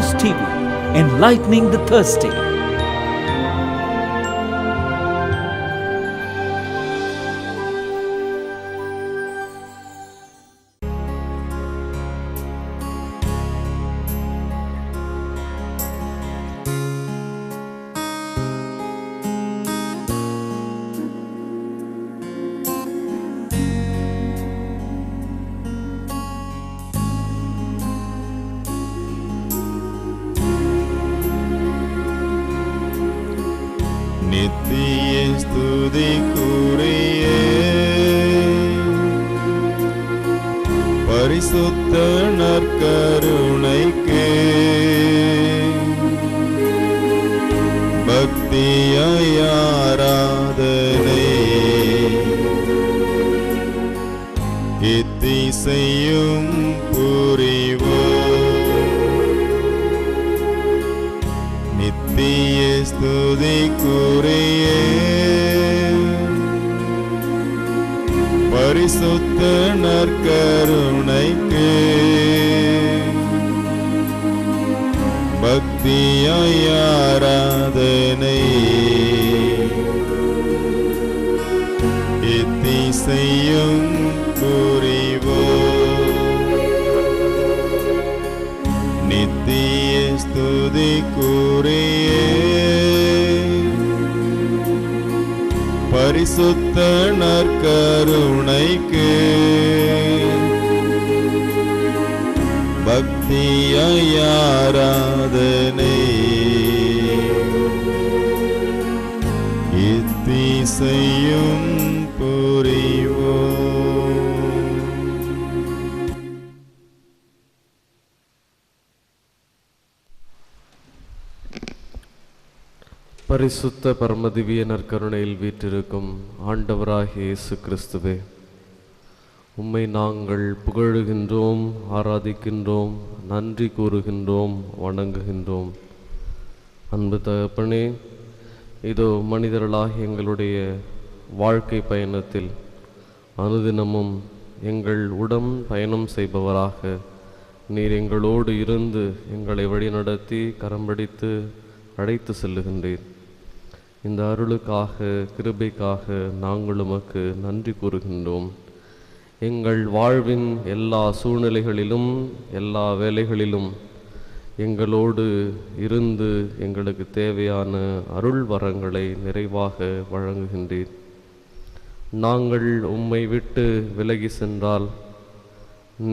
News TV, enlightening the thirsty. நித்திய ஸ்துதிக்குரிய பரிசுத்த நற்கருணைக்கு பக்தியாய் ஆராதனை இத்திசையும் புரிவோம். நித்திய ஸ்துதிக்குரிய பரிசுத்த நற்கருணைக்கு பக்தியாய் ஆராதனை இத்திசையும் புரிவோம். நித்திய ஸ்துதிக்குரிய பரிசுத்த நற்கருணைக்கு பக்தியாய் ஆராதனை இத்திசையும் புரிவோம். பரிசுத்த பரமதிவிய நற்கருணையில் வீற்றிருக்கும் ஆண்டவராகிய இயேசு கிறிஸ்துவே, உம்மை நாங்கள் புகழுகின்றோம், ஆராதிக்கின்றோம், நன்றி கூறுகின்றோம், வணங்குகின்றோம். அன்பு தகப்பனே, இதோ மனிதர்களாகிய எங்களுடைய வாழ்க்கை பயணத்தில் அனுதினமும் எங்கள் உடன் பயணம் செய்பவராக நீர் எங்களோடு இருந்து எங்களை வழிநடத்தி கரம்பிடித்து அழைத்து செல்லுகின்றீர். இந்த அருளுக்காக, கிருபைக்காக நாங்கள் உமக்கு நன்றி கூறுகின்றோம். எங்கள் வாழ்வின் எல்லா சூழ்நிலைகளிலும், எல்லா வேலைகளிலும் எங்களோடு இருந்து எங்களுக்கு தேவையான அருள் வரங்களை நிறைவாக வழங்குகின்றீர். நாங்கள் உம்மை விட்டு விலகி சென்றால்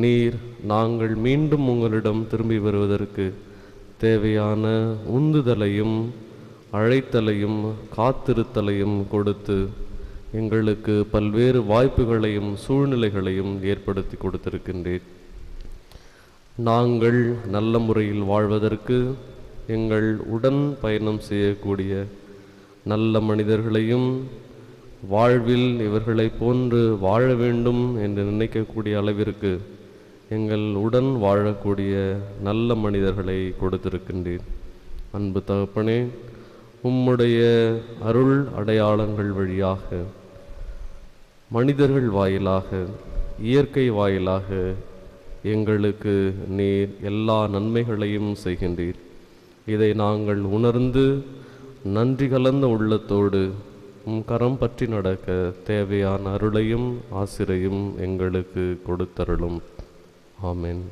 நீர் நாங்கள் மீண்டும் உங்களிடம் திரும்பி வருவதற்கு தேவையான உந்துதலையும் அழைத்தலையும் காத்திருத்தலையும் கொடுத்து எங்களுக்கு பல்வேறு வாய்ப்புகளையும் சூழ்நிலைகளையும் ஏற்படுத்தி கொடுத்திருக்கின்றீர். நாங்கள் நல்ல முறையில் வாழ்வதற்கு எங்கள் உடன் பயணம் செய்யக்கூடிய நல்ல மனிதர்களையும் வாழ்வில் இவர்களை போன்று வாழ வேண்டும் என்று நினைக்கக்கூடிய அளவிற்கு எங்கள் உடன் வாழக்கூடிய நல்ல மனிதர்களை கொடுத்திருக்கின்றீர். அன்பு தகப்பனே, உம்முடைய அருள் அடையாளங்கள் வழியாக, மனிதர்கள் வாயிலாக, இயற்கை வாயிலாக எங்களுக்கு நீர் எல்லா நன்மைகளையும் செய்கின்றீர். இதை நாங்கள் உணர்ந்து நன்றி கலந்த உள்ளத்தோடு உம் கரம் பற்றி நடக்க தேவையான அருளையும் ஆசிரையும் எங்களுக்கு கொடுத்தருளும். ஆமென்.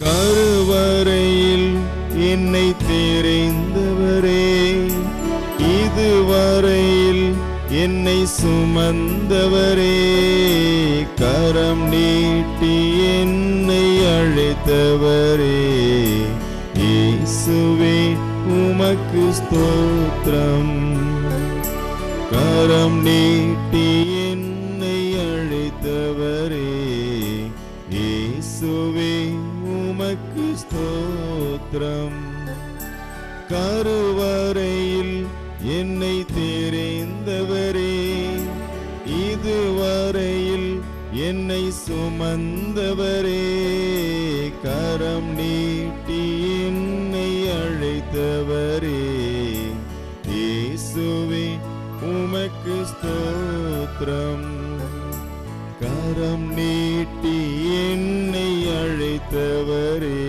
கருவறையில் என்னை தெரிந்தவரே, இதுவரையில் என்னை சுமந்தவரே, கரம் நீட்டி என்னை அழைத்தவரே, இயேசுவே உமக்கு ஸ்தோத்திரம். கரம் நீட்டி என்னை அழைத்தவரே, இயேசுவே உமக்கு ஸ்தோத்திரம். கருவறையில் என்னை தெரிந்தவரே, இதுவரையில் என்னை சுமந்தவரே, கரம் நீட்டி என்னை அழைத்தவரே, இயேசுவே உமக்கு ஸ்தோத்திரம். கரம் நீட்டி என்னை அழைத்தவரே,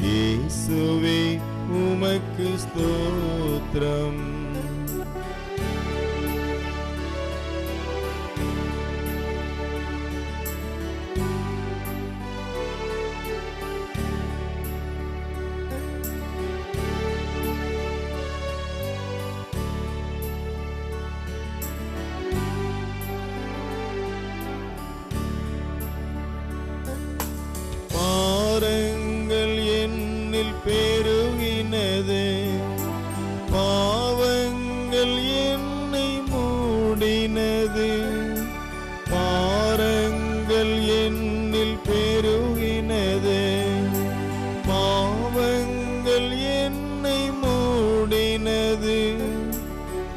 இயேசுவே உமக்கு ஸ்தோத்திரம். பாரங்கள் என்னில் பெருகினது, பாவங்கள் என்னை மூடினது. பாரங்கள் என்னில் பெருகினது, பாவங்கள் என்னை மூடினது.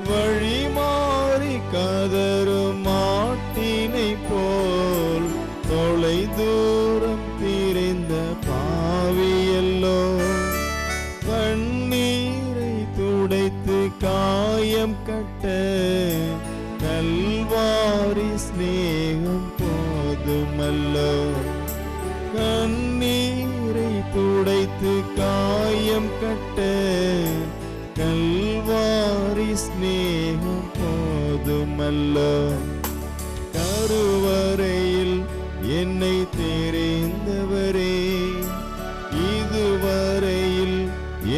வழி மாறி கதரும் மாட்டினை போல் தொலை தூரம் திரிந்த பாவியல்லோ, கண்ணீரை துடைத்து காயம் கட்ட கல்வாரி ஸ்நேகம் போதுமல்லோ. கண்ணீரை துடைத்து காயம் கட்ட கல்வாரி ஸ்நேகம் போதுமல்லோ. கருவறையில் என்னை தெரிந்தவரே, இதுவரையில்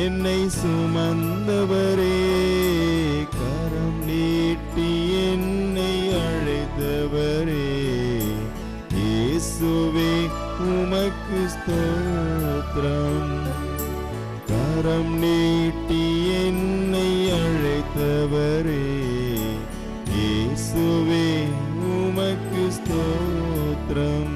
என்னை சுமந்தவரே, கரம் நீட்டி என்னை அழைத்தவரே, இயேசுவே உமக்கு ஸ்தோத்திரம். கரம் நீட்டி என்னை அழைத்தவரே, இயேசுவே உமக்கு ஸ்தோத்திரம்.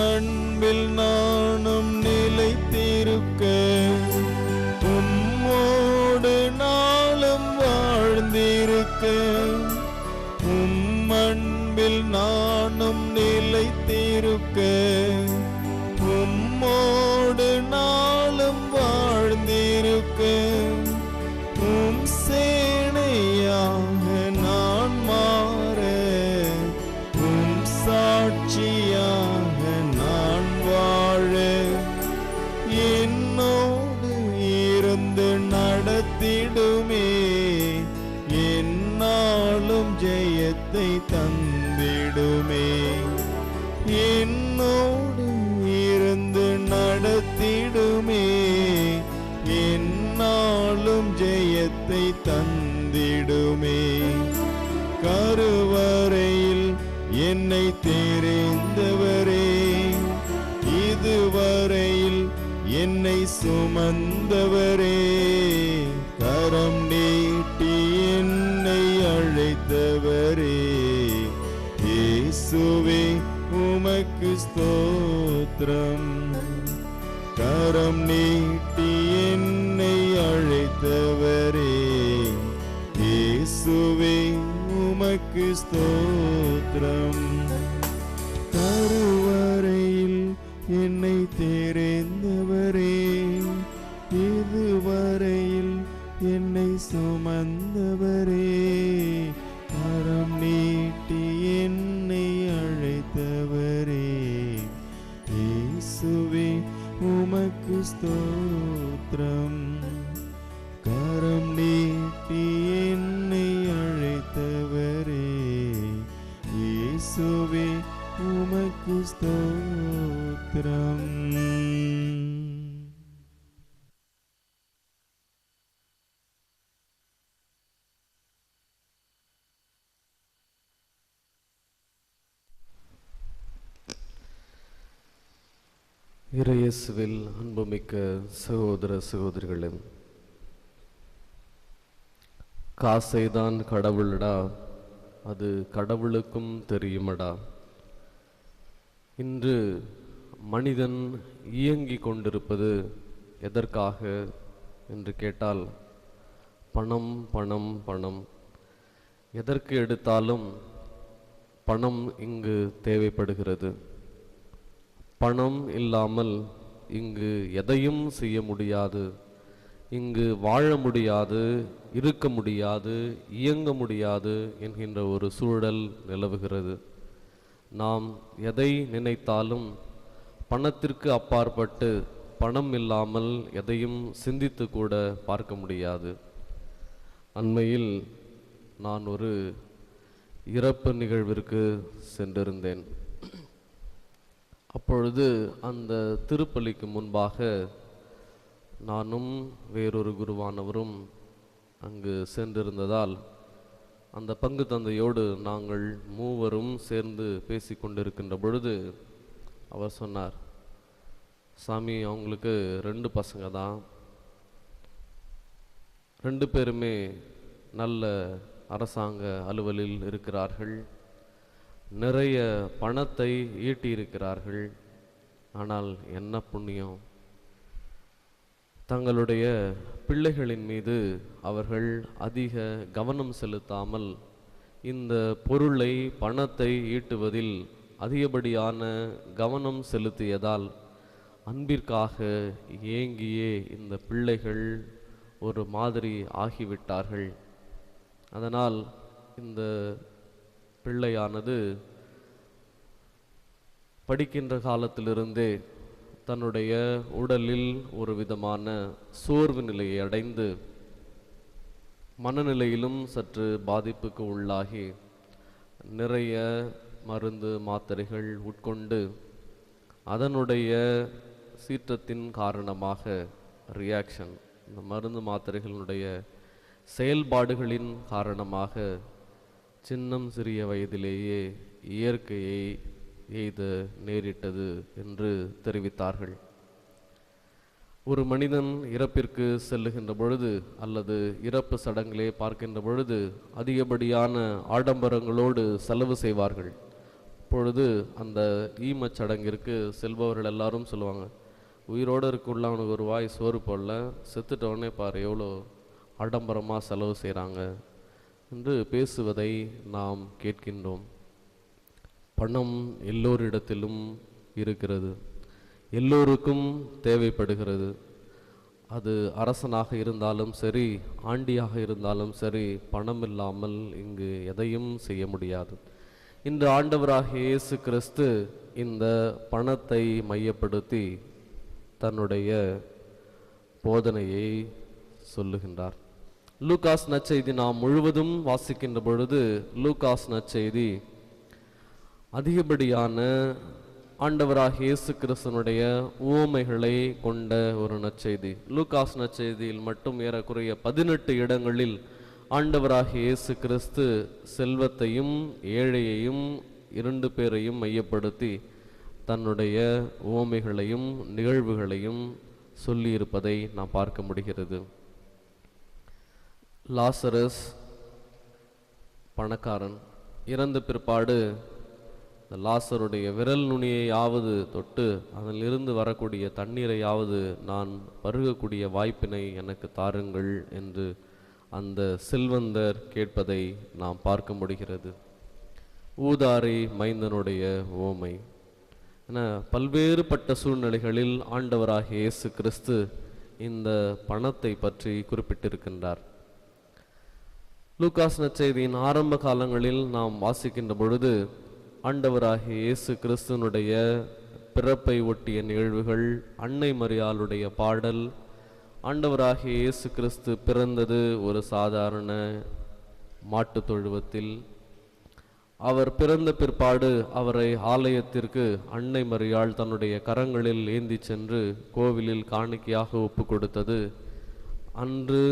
அன்பில் நானும் நிலைத்திருக்க, உம்மோடு நாளும் வாழ்ந்திருக்க. அன்பில் நானும் நிலைத்திருக்க, உம்மோடு நாளும் வாழ்ந்திருக்க. சேனையாக நான் மாற, சாட்சியாக நான் வாழ, என்னோடு இருந்து நடத்திடுமே, என்னாலும் ஜெயத்தை தந்திடுமே. என்னோடு இருந்து நடத்திடுமே, என்னாலும் ஜெயத்தை தந்திடுமே. கருவறையில் என்னை தெரிந்தவரே, இதுவரையில் என்னை சுமந்தவரே, கரம் நீட்டி என்னை அழைத்தவரே, இயேசுவே உமக்கு ஸ்தோத்திரம். கரம் நீட்டி என்னை அழைத்தவரே, இயேசுவே உமக்கு ஸ்தோத்திரம். கருவறையில் என்னை தெரிந்தவரே, இதுவரையில் என்னை சுமந்தவரே, கரம் நீட்டி என்னை அழைத்தவரே, இயேசுவே உமக்கு ஸ்தோத்திரம். கரம் நீட்டி என்னை அழைத்தவரே, இயேசுவே உமக்கு ஸ்தோத்திரம். இறையேசுவில் அன்புமிக்க சகோதர சகோதரிகளே, காசைதான் கடவுளடா, அது கடவுளுக்கும் தெரியுமடா. இன்று மனிதன் இயங்கிக் கொண்டிருப்பது எதற்காக என்று கேட்டால், பணம் பணம் பணம். எதற்கு எடுத்தாலும் பணம் இங்கு தேவைப்படுகிறது. பணம் இல்லாமல் இங்கு எதையும் செய்ய முடியாது, இங்கு வாழ முடியாது, இருக்க முடியாது, இயங்க முடியாது என்கின்ற ஒரு சூழல் நிலவுகிறது. நாம் எதை நினைத்தாலும் பணத்திற்கு அப்பாற்பட்டு பணம் இல்லாமல் எதையும் சிந்தித்து கூட பார்க்க முடியாது. அண்மையில் நான் ஒரு இறப்பு நிகழ்விற்கு சென்றிருந்தேன். அப்பொழுது அந்த திருப்பலிக்கு முன்பாக நானும் வேறொரு குருவானவரும் அங்கு சென்றிருந்ததால் அந்த பங்கு தந்தையோடு நாங்கள் மூவரும் சேர்ந்து பேசி கொண்டிருக்கின்ற பொழுது அவர் சொன்னார், சாமி, அவங்களுக்கு 2 பசங்க தான், 2 பேருமே நல்ல அரசாங்க அலுவலில் இருக்கிறார்கள், நிறைய பணத்தை ஈட்டியிருக்கிறார்கள். ஆனால் என்ன புண்ணியம், தங்களுடைய பிள்ளைகளின் மீது அவர்கள் அதிக கவனம் செலுத்தாமல் இந்த பொருளை பணத்தை ஈட்டுவதில் அதிகப்படியான கவனம் செலுத்தியதால் அன்பிற்காக ஏங்கியே இந்த பிள்ளைகள் ஒரு மாதிரி ஆகிவிட்டார்கள். அதனால் இந்த பிள்ளையானது படிக்கின்ற காலத்திலிருந்தே தன்னுடைய உடலில் ஒரு விதமான சோர்வு நிலையை அடைந்து மனநிலையிலும் சற்று பாதிப்புக்கு உள்ளாகி நிறைய மருந்து மாத்திரைகள் உட்கொண்டு அதனுடைய சீற்றத்தின் காரணமாக ரியாக்ஷன், இந்த மருந்து மாத்திரைகளுடைய செயல்பாடுகளின் காரணமாக சின்னம் சிறிய வயதிலேயே இயற்கையை எய்த நேரிட்டது என்று தெரிவித்தார்கள். ஒரு மனிதன் இறப்பிற்கு செல்லுகின்ற பொழுது அல்லது இறப்பு சடங்கிலே பார்க்கின்ற பொழுது அதிகப்படியான ஆடம்பரங்களோடு செலவு செய்வார்கள். அப்பொழுது அந்த ஈமச் சடங்கிற்கு செல்பவர்கள் எல்லாரும் சொல்லுவாங்க, உயிரோடு இருக்குள்ள அவனுக்கு ஒரு வாய் சோறு போடல, செத்துட்டவனே பாரு எவ்வளோ ஆடம்பரமாக செலவு செய்கிறாங்க என்று பேசுவதை நாம் கேட்கின்றோம். பணம் எல்லோரிடத்திலும் இருக்கிறது, எல்லோருக்கும் தேவைப்படுகிறது. அது அரசனாக இருந்தாலும் சரி, ஆண்டியாக இருந்தாலும் சரி, பணம் இல்லாமல் இங்கு எதையும் செய்ய முடியாது. இன்று ஆண்டவராகிய இயேசு கிறிஸ்து இந்த பணத்தை மையப்படுத்தி தன்னுடைய போதனையை சொல்லுகின்றார். லூகாஸ் நற்செய்தி நாம் முழுவதும் வாசிக்கின்ற பொழுது லூகாஸ் நற்செய்தி அதிகப்படியான ஆண்டவராகிய இயேசு கிறிஸ்துனுடைய உவமைகளை கொண்ட ஒரு நற்செய்தி. லூகாஸ் நற்செய்தியில் மட்டும் ஏறக்குறைய 18 இடங்களில் ஆண்டவராகிய இயேசு கிறிஸ்து செல்வத்தையும் ஏழையையும் 2 பேரையும் மையப்படுத்தி தன்னுடைய உவமைகளையும் நிகழ்வுகளையும் சொல்லியிருப்பதை நாம் பார்க்க முடிகிறது. லாசரஸ் பணக்காரன் இறந்த பிற்பாடு லாசருடைய விரல் நுனியையாவது தொட்டு அதிலிருந்து வரக்கூடிய தண்ணீரையாவது நான் பருகக்கூடிய வாய்ப்பினை எனக்கு தாருங்கள் என்று அந்த செல்வந்தர் கேட்பதை நாம் பார்க்க முடிகிறது. ஊதாரி மைந்தனுடைய ஓமை என பல்வேறுபட்ட சூழ்நிலைகளில் ஆண்டவராகிய இயேசு கிறிஸ்து இந்த பணத்தை பற்றி குறிப்பிட்டிருக்கின்றார். லூகாஸ் நற்செய்தியின் ஆரம்ப காலங்களில் நாம் வாசிக்கின்ற பொழுது ஆண்டவராகிய இயேசு கிறிஸ்துனுடைய பிறப்பை ஒட்டிய நிகழ்வுகள், அன்னை மரியாளுடைய பாடல், ஆண்டவராகிய இயேசு கிறிஸ்து பிறந்தது ஒரு சாதாரண மாட்டுத் தொழுவத்தில், அவர் பிறந்த பிற்பாடு அவரை ஆலயத்திற்கு அன்னை மரியாள் தன்னுடைய கரங்களில் ஏந்தி சென்று கோவிலில் காணிக்கையாக ஒப்பு கொடுத்தது அன்று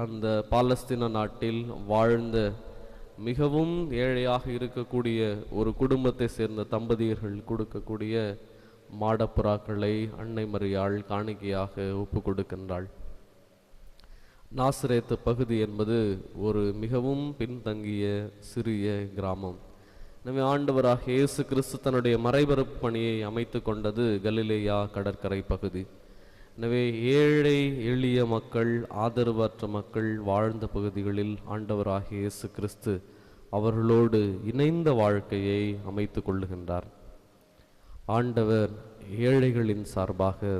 அந்த பாலஸ்தீன நாட்டில் வாழ்ந்த மிகவும் ஏழையாக இருக்கக்கூடிய ஒரு குடும்பத்தை சேர்ந்த தம்பதியர்கள் கொடுக்கக்கூடிய மாடப்புறாக்களை அன்னை மரியாள் காணிக்கையாக ஒப்பு கொடுக்கின்றாள். நாசரேத்து பகுதி என்பது ஒரு மிகவும் பின்தங்கிய சிறிய கிராமம். எனவே ஆண்டவராக இயேசு கிறிஸ்து தன்னுடைய மறைபரப்பு பணியை அமைத்து கொண்டது கலிலேயா கடற்கரை பகுதி. எனவே ஏழை எளிய மக்கள், ஆதரவற்ற மக்கள் வாழ்ந்த பகுதிகளில் ஆண்டவராக இயேசு கிறிஸ்து அவர்களோடு இணைந்த வாழ்க்கையை அமைத்து கொள்ளுகின்றார். ஆண்டவர் ஏழைகளின் சார்பாக,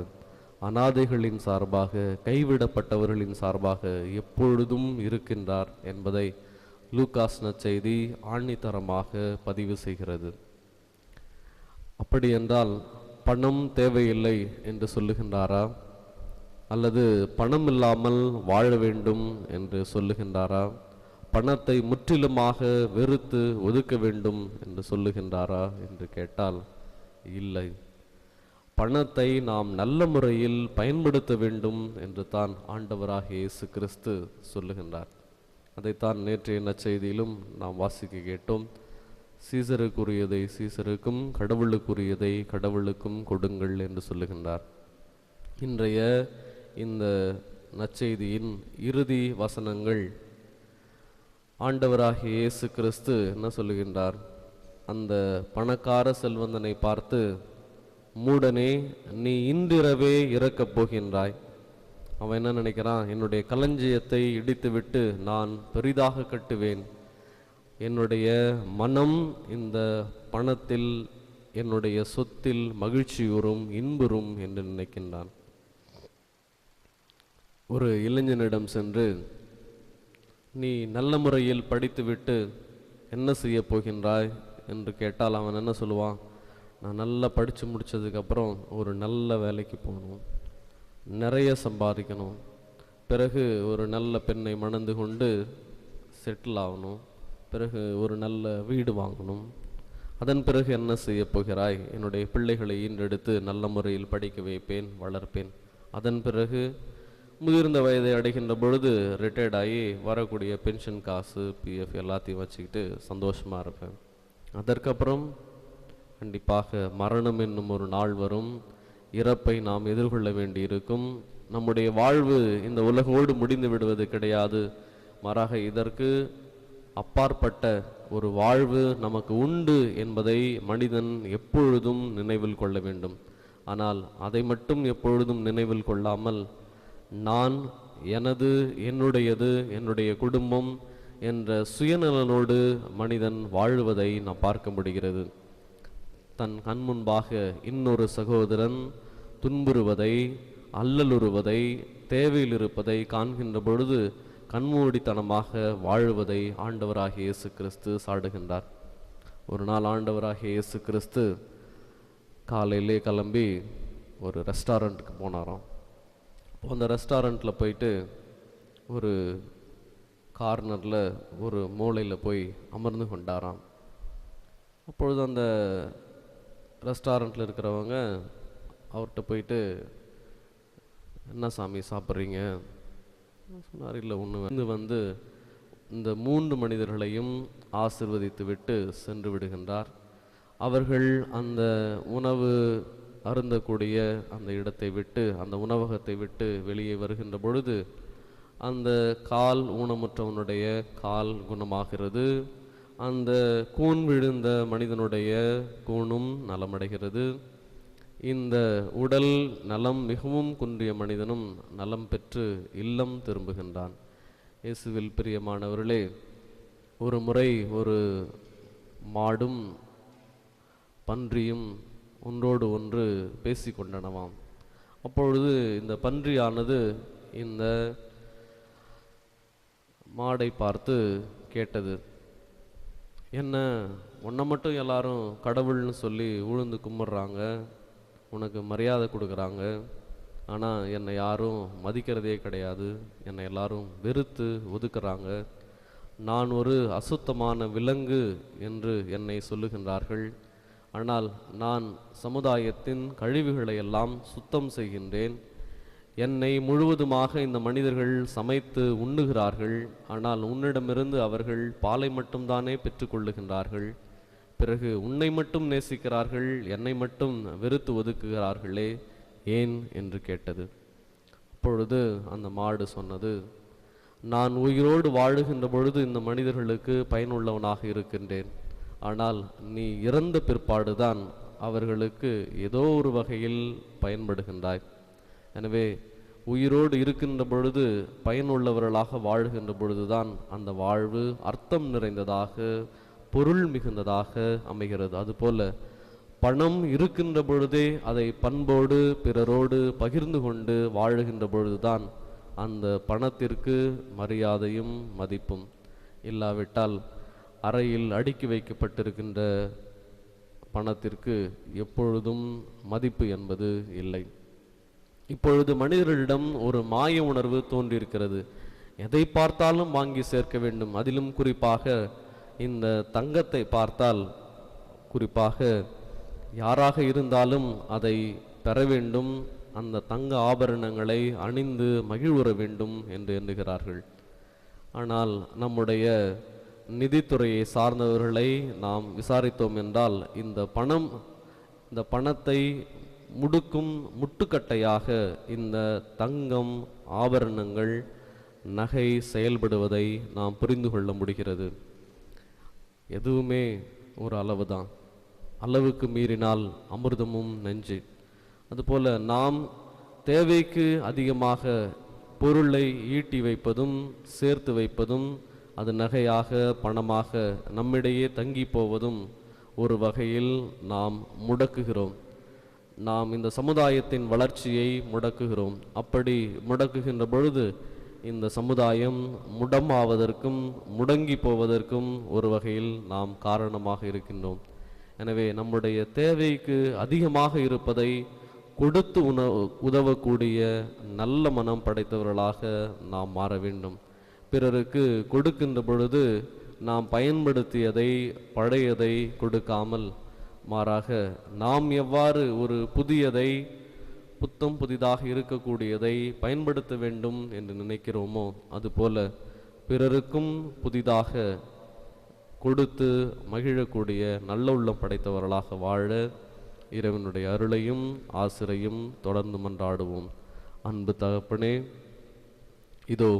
அனாதைகளின் சார்பாக, கைவிடப்பட்டவர்களின் சார்பாக எப்பொழுதும் இருக்கின்றார் என்பதை லூகாஸ் நற்செய்தி ஆணித்தரமாக பதிவு செய்கிறது. அப்படி என்றால் பணம் தேவையில்லை என்று சொல்லுகின்றாரா, அல்லது பணம் இல்லாமல் வாழ வேண்டும் என்று சொல்லுகின்றாரா, பணத்தை முற்றிலுமாக வெறுத்து ஒதுக்க வேண்டும் என்று சொல்லுகின்றாரா என்று கேட்டால் இல்லை. பணத்தை நாம் நல்ல முறையில் பயன்படுத்த வேண்டும் என்று தான் ஆண்டவராக இயேசு கிறிஸ்து சொல்லுகின்றார். அதைத்தான் நேற்றைய நற்செய்தியிலும் நாம் வாசிக்க கேட்டோம். சீசருக்குரியதை சீசருக்கும், கடவுளுக்குரியதை கடவுளுக்கும் கொடுங்கள் என்று சொல்லுகின்றார். இன்றைய இந்த நற்செய்தியின் இறுதி வசனங்கள் ஆண்டவராகிய இயேசு கிறிஸ்து என்ன சொல்லுகின்றார்? அந்த பணக்கார செல்வந்தனை பார்த்து, மூடனே, நீ இன்றிரவே இறக்கப் போகின்றாய். அவன் என்ன நினைக்கிறான்? என்னுடைய களஞ்சியத்தை இடித்துவிட்டு நான் பெரிதாக கட்டுவேன், என்னுடைய மனம் இந்த பணத்தில், என்னுடைய சொத்தில் மகிழ்ச்சியுறும், இன்புறும் என்று நினைக்கின்றான். ஒரு இளைஞனிடம் சென்று, நீ நல்ல முறையில் படித்துவிட்டு என்ன செய்ய போகின்றாய் என்று கேட்டால் அவன் என்ன சொல்லுவான்? நான் நல்லா படித்து முடித்ததுக்கப்புறம் ஒரு நல்ல வேலைக்கு போகணும், நிறைய சம்பாதிக்கணும், பிறகு ஒரு நல்ல பெண்ணை மணந்து கொண்டு செட்டில் ஆகணும், பிறகு ஒரு நல்ல வீடு வாங்கணும், அதன் பிறகு என்ன செய்ய போகிறாய்? என்னுடைய பிள்ளைகளை ஈன்றெடுத்து நல்ல முறையில் படிக்க வைப்பேன், வளர்ப்பேன், அதன் பிறகு முதிர்ந்த வயதை அடைகின்ற பொழுது ரிட்டையர்ட் ஆகி வரக்கூடிய பென்ஷன் காசு, பிஎஃப் எல்லாத்தையும் வச்சுக்கிட்டு சந்தோஷமாக இருப்பேன். அதற்கப்புறம் கண்டிப்பாக மரணம் என்னும் ஒரு நாள் வரும், இறப்பை நாம் எதிர்கொள்ள வேண்டி இருக்கும். நம்முடைய வாழ்வு இந்த உலகோடு முடிந்து விடுவது கிடையாது, மாறாக இதற்கு அப்பாற்பட்ட ஒரு வாழ்வு நமக்கு உண்டு என்பதை மனிதன் எப்பொழுதும் நினைவில் கொள்ள வேண்டும். ஆனால் அதை மட்டும் எப்பொழுதும் நினைவில் கொள்ளாமல், நான், எனது, என்னுடையது, என்னுடைய குடும்பம் என்ற சுயநலனோடு மனிதன் வாழுவதை நாம் பார்க்க முடிகிறது. தன் கண் முன்பாக இன்னொரு சகோதரன் துன்புறுவதை, அல்லலுறுவதை, தேவையில் இருப்பதை காண்கின்ற பொழுது கண்மூடித்தனமாக வாழுவதை ஆண்டவராகிய இயேசு கிறிஸ்து சாடுகின்றார். ஒரு நாள் ஆண்டவராகிய இயேசு கிறிஸ்து காலையிலே கிளம்பி ஒரு ரெஸ்டாரண்ட்டுக்கு போனாராம். அந்த ரெஸ்டாரண்ட்டில் போயிட்டு ஒரு கார்னரில் ஒரு மூலையில் போய் அமர்ந்து கொண்டாராம். அப்பொழுது அந்த ரெஸ்டாரண்ட்டில் இருக்கிறவங்க அவர்கிட்ட போயிட்டு, என்ன சாமி சாப்பிட்றீங்க சொன்னார். இல்லை ஒன்று வந்து இந்த 3 மனிதர்களையும் ஆசிர்வதித்து விட்டு சென்று விடுகின்றார். அவர்கள் அந்த உணவு அருந்தக்கூடிய அந்த இடத்தை விட்டு, அந்த உணவகத்தை விட்டு வெளியே வருகின்ற பொழுது அந்த கால் ஊனமுற்றவனுடைய கால் குணமாகிறது, அந்த கூன் விழுந்த மனிதனுடைய கூனும் நலமடைகிறது, இந்த உடல் நலம் மிகவும் குன்றிய மனிதனும் நலம் பெற்று இல்லம் திரும்புகின்றான். இயேசுவில் பிரியமானவர்களே, ஒரு முறை ஒரு மாடும் பன்றியும் ஒன்றோடு ஒன்று பேசி கொண்டனவாம். அப்பொழுது இந்த பன்றியானது இந்த மாடை பார்த்து கேட்டது, என்ன உன்னை மட்டும் எல்லாரும் கடவுள்னு சொல்லி உழுந்து கும்பிட்றாங்க, உனக்கு மரியாதை கொடுக்குறாங்க, ஆனால் என்னை யாரும் மதிக்கிறதே கிடையாது, என்னை எல்லாரும் வெறுத்து ஒதுக்குறாங்க, நான் ஒரு அசுத்தமான விலங்கு என்று என்னை சொல்லுகின்றார்கள். ஆனால் நான் சமுதாயத்தின் கழிவுகளை எல்லாம் சுத்தம் செய்கின்றேன். என்னை முழுவதுமாக இந்த மனிதர்கள் சமைத்து உண்ணுகிறார்கள். ஆனால் உன்னிடமிருந்து அவர்கள் பாலை மட்டும்தானே பெற்றுக்கொள்ளுகின்றார்கள். பிறகு உன்னை மட்டும் நேசிக்கிறார்கள், என்னை மட்டும் வெறுத்து ஒதுக்குகிறார்களே, ஏன் என்று கேட்டது. அப்பொழுது அந்த மாடு சொன்னது, நான் உயிரோடு வாழுகின்ற பொழுது இந்த மனிதர்களுக்கு பயனுள்ளவனாக இருக்கின்றேன். ஆனால் நீ இறந்த பிற்பாடுதான் அவர்களுக்கு ஏதோ ஒரு வகையில் பயன்படுகின்றாய். எனவே உயிரோடு இருக்கின்ற பொழுது பயனுள்ளவர்களாக வாழ்கின்ற பொழுதுதான் அந்த வாழ்வு அர்த்தம் நிறைந்ததாக, பொருள் மிகுந்ததாக அமைகிறது. அதுபோல பணம் இருக்கின்ற பொழுதே அதை பண்போடு பிறரோடு பகிர்ந்து கொண்டு வாழுகின்ற பொழுதுதான் அந்த பணத்திற்கு மரியாதையும் மதிப்பும். இல்லாவிட்டால் அறையில் அடுக்கி வைக்கப்பட்டிருக்கின்ற பணத்திற்கு எப்பொழுதும் மதிப்பு என்பது இல்லை. இப்பொழுது மனிதர்களிடம் ஒரு மாய உணர்வு தோன்றியிருக்கிறது. எதை பார்த்தாலும் வாங்கி சேர்க்க வேண்டும். அதிலும் குறிப்பாக இந்த தங்கத்தை பார்த்தால், குறிப்பாக யாராக இருந்தாலும் அதை பெற வேண்டும், அந்த தங்க ஆபரணங்களை அணிந்து மகிழ்வுற வேண்டும் என்று எண்ணுகிறார்கள். ஆனால் நம்முடைய நிதித்துறையை சார்ந்தவர்களை நாம் விசாரித்தோம் என்றால், இந்த பணத்தை முடுக்கும் முட்டுக்கட்டையாக இந்த தங்கம், ஆபரணங்கள், நகை செயல்படுவதை நாம் புரிந்து கொள்ள முடிகிறது. எதுவுமே ஒரு அளவுதான். அளவுக்கு மீறினால் அமிர்தமும் நஞ்சு. அதுபோல நாம் தேவைக்கு அதிகமாக பொருளை ஈட்டி வைப்பதும் சேர்த்து வைப்பதும், அது நகையாக பணமாக நம்மிடையே தங்கி போவதும் ஒரு வகையில் நாம் முடக்குகிறோம். நாம் இந்த சமுதாயத்தின் வளர்ச்சியை முடக்குகிறோம். அப்படி முடக்குகின்ற பொழுது இந்த சமுதாயம் முடமாவதற்கும் முடங்கி போவதற்கும் ஒரு வகையில் நாம் காரணமாக இருக்கின்றோம். எனவே நம்முடைய தேவைக்கு அதிகமாக இருப்பதை கொடுத்து உதவக்கூடிய நல்ல மனம் படைத்தவர்களாக நாம் மாற வேண்டும். பிறருக்கு கொடுக்கின்ற பொழுது நாம் பயன்படுத்தியதை, பழையதை கொடுக்காமல், மாறாக நாம் எவ்வாறு ஒரு புதியதை, புத்தம் புதிதாக இருக்கக்கூடியதை பயன்படுத்த வேண்டும் என்று நினைக்கிறோமோ, அதுபோல பிறருக்கும் புதிதாக கொடுத்து மகிழக்கூடிய நல்ல உள்ளம் படைத்தவர்களாக வாழ இறைவனுடைய அருளையும் ஆசிரையும் தொடர்ந்து மன்றாடுவோம். அன்பு தகப்பனே, இதோ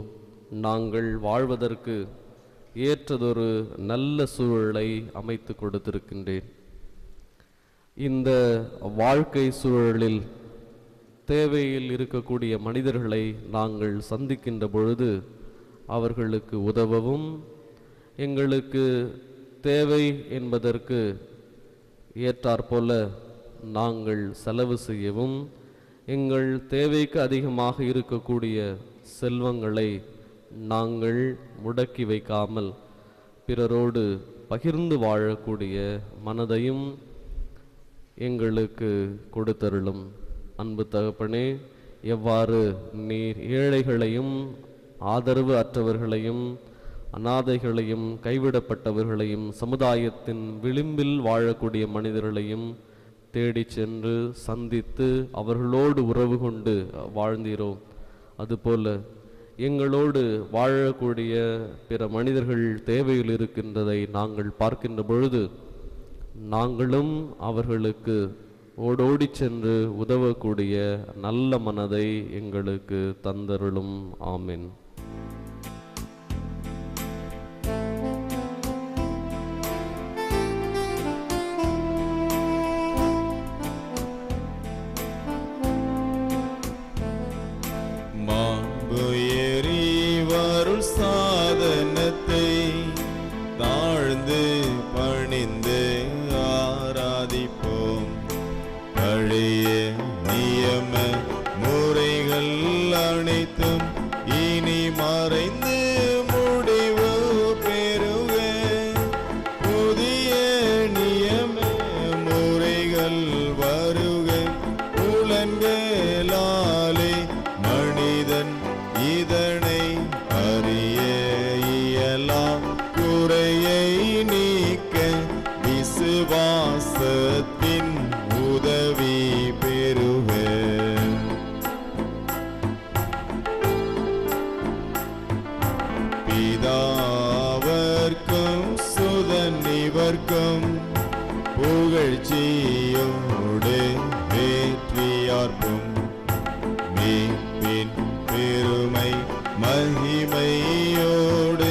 நாங்கள் வாழ்வதற்கு ஏற்றதொரு நல்ல சூழலை அமைத்து கொடுத்திருக்கின்றேன். இந்த வாழ்க்கை சூழலில் தேவையில் இருக்கக்கூடிய மனிதர்களை நாங்கள் சந்திக்கின்ற பொழுது அவர்களுக்கு உதவவும், எங்களுக்கு தேவை என்பதற்கு ஏற்றாற்போல நாங்கள் செலவு செய்யவும், எங்கள் தேவைக்கு அதிகமாக இருக்கக்கூடிய செல்வங்களை நாங்கள் முடக்கி வைக்காமல் பிறரோடு பகிர்ந்து வாழக்கூடிய மனதையும் எங்களுக்கு கொடுத்தருளும். அன்பு தகப்பனே, எவ்வாறு நீர் ஏழைகளையும் ஆதரவு அற்றவர்களையும் அநாதைகளையும் கைவிடப்பட்டவர்களையும் சமுதாயத்தின் விளிம்பில் வாழக்கூடிய மனிதர்களையும் தேடி சென்று சந்தித்து அவர்களோடு உறவு கொண்டு வாழ்ந்தீரோ, அதுபோல எங்களோடு வாழக்கூடிய பிற மனிதர்கள் தேவையில் இருக்கின்றதை நாங்கள் பார்க்கின்ற பொழுது நாங்களும் அவர்களுக்கு ஓடோடி சென்று உதவக்கூடிய நல்ல மனதை எங்களுக்கு தந்தருளும். ஆமென். சாதனத்தை தாழ்ந்து பணிந்து ஆராதிப்போம். பழைய நியம முறைகள் அனைத்தும் இனி ஆர்ப்பும் மீட்பின் பெருமை மகிமையோடு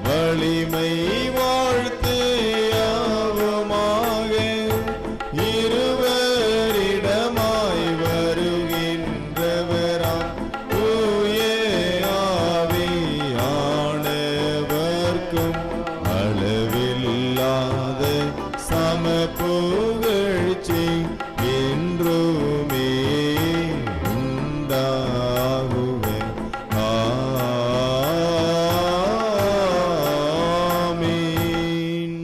வலிமை வாழ்த்து யாவுமாக இருவரிடமாய் வருகின்றவராம் தூய ஆவியானவர்க்கும் அளவில்லாத சம புகழ்ச்சி என்றுமே உண்டாகுக. ஆமென்.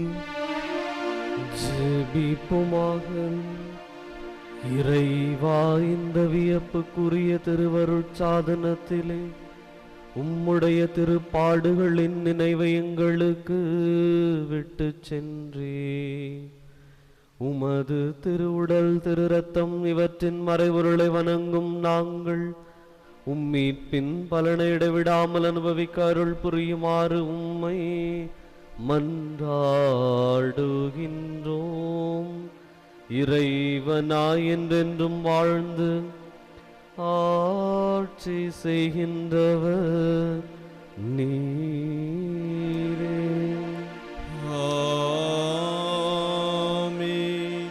ஜெபிப்போமாக. இறைவா, இந்த வியப்புக்குரிய திருவருட்சாதனத்திலே உம்முடைய திருப்பாடுகளின் நினைவை எங்களுக்கு விட்டு சென்றே. உமது திருவுடல் திரு ரத்தம் இவற்றின் மறைபொருளை வணங்கும் நாங்கள் உம்மீட்பின் பலனை இடைவிடாமல் அனுபவிக்க அருள் புரியுமாறு உம்மை மன்றாடுகின்றோம். இறைவனாய் என்றென்றும் வாழ்ந்து ஆட்சி செய்கின்றவர் நீரே. ஆமென்.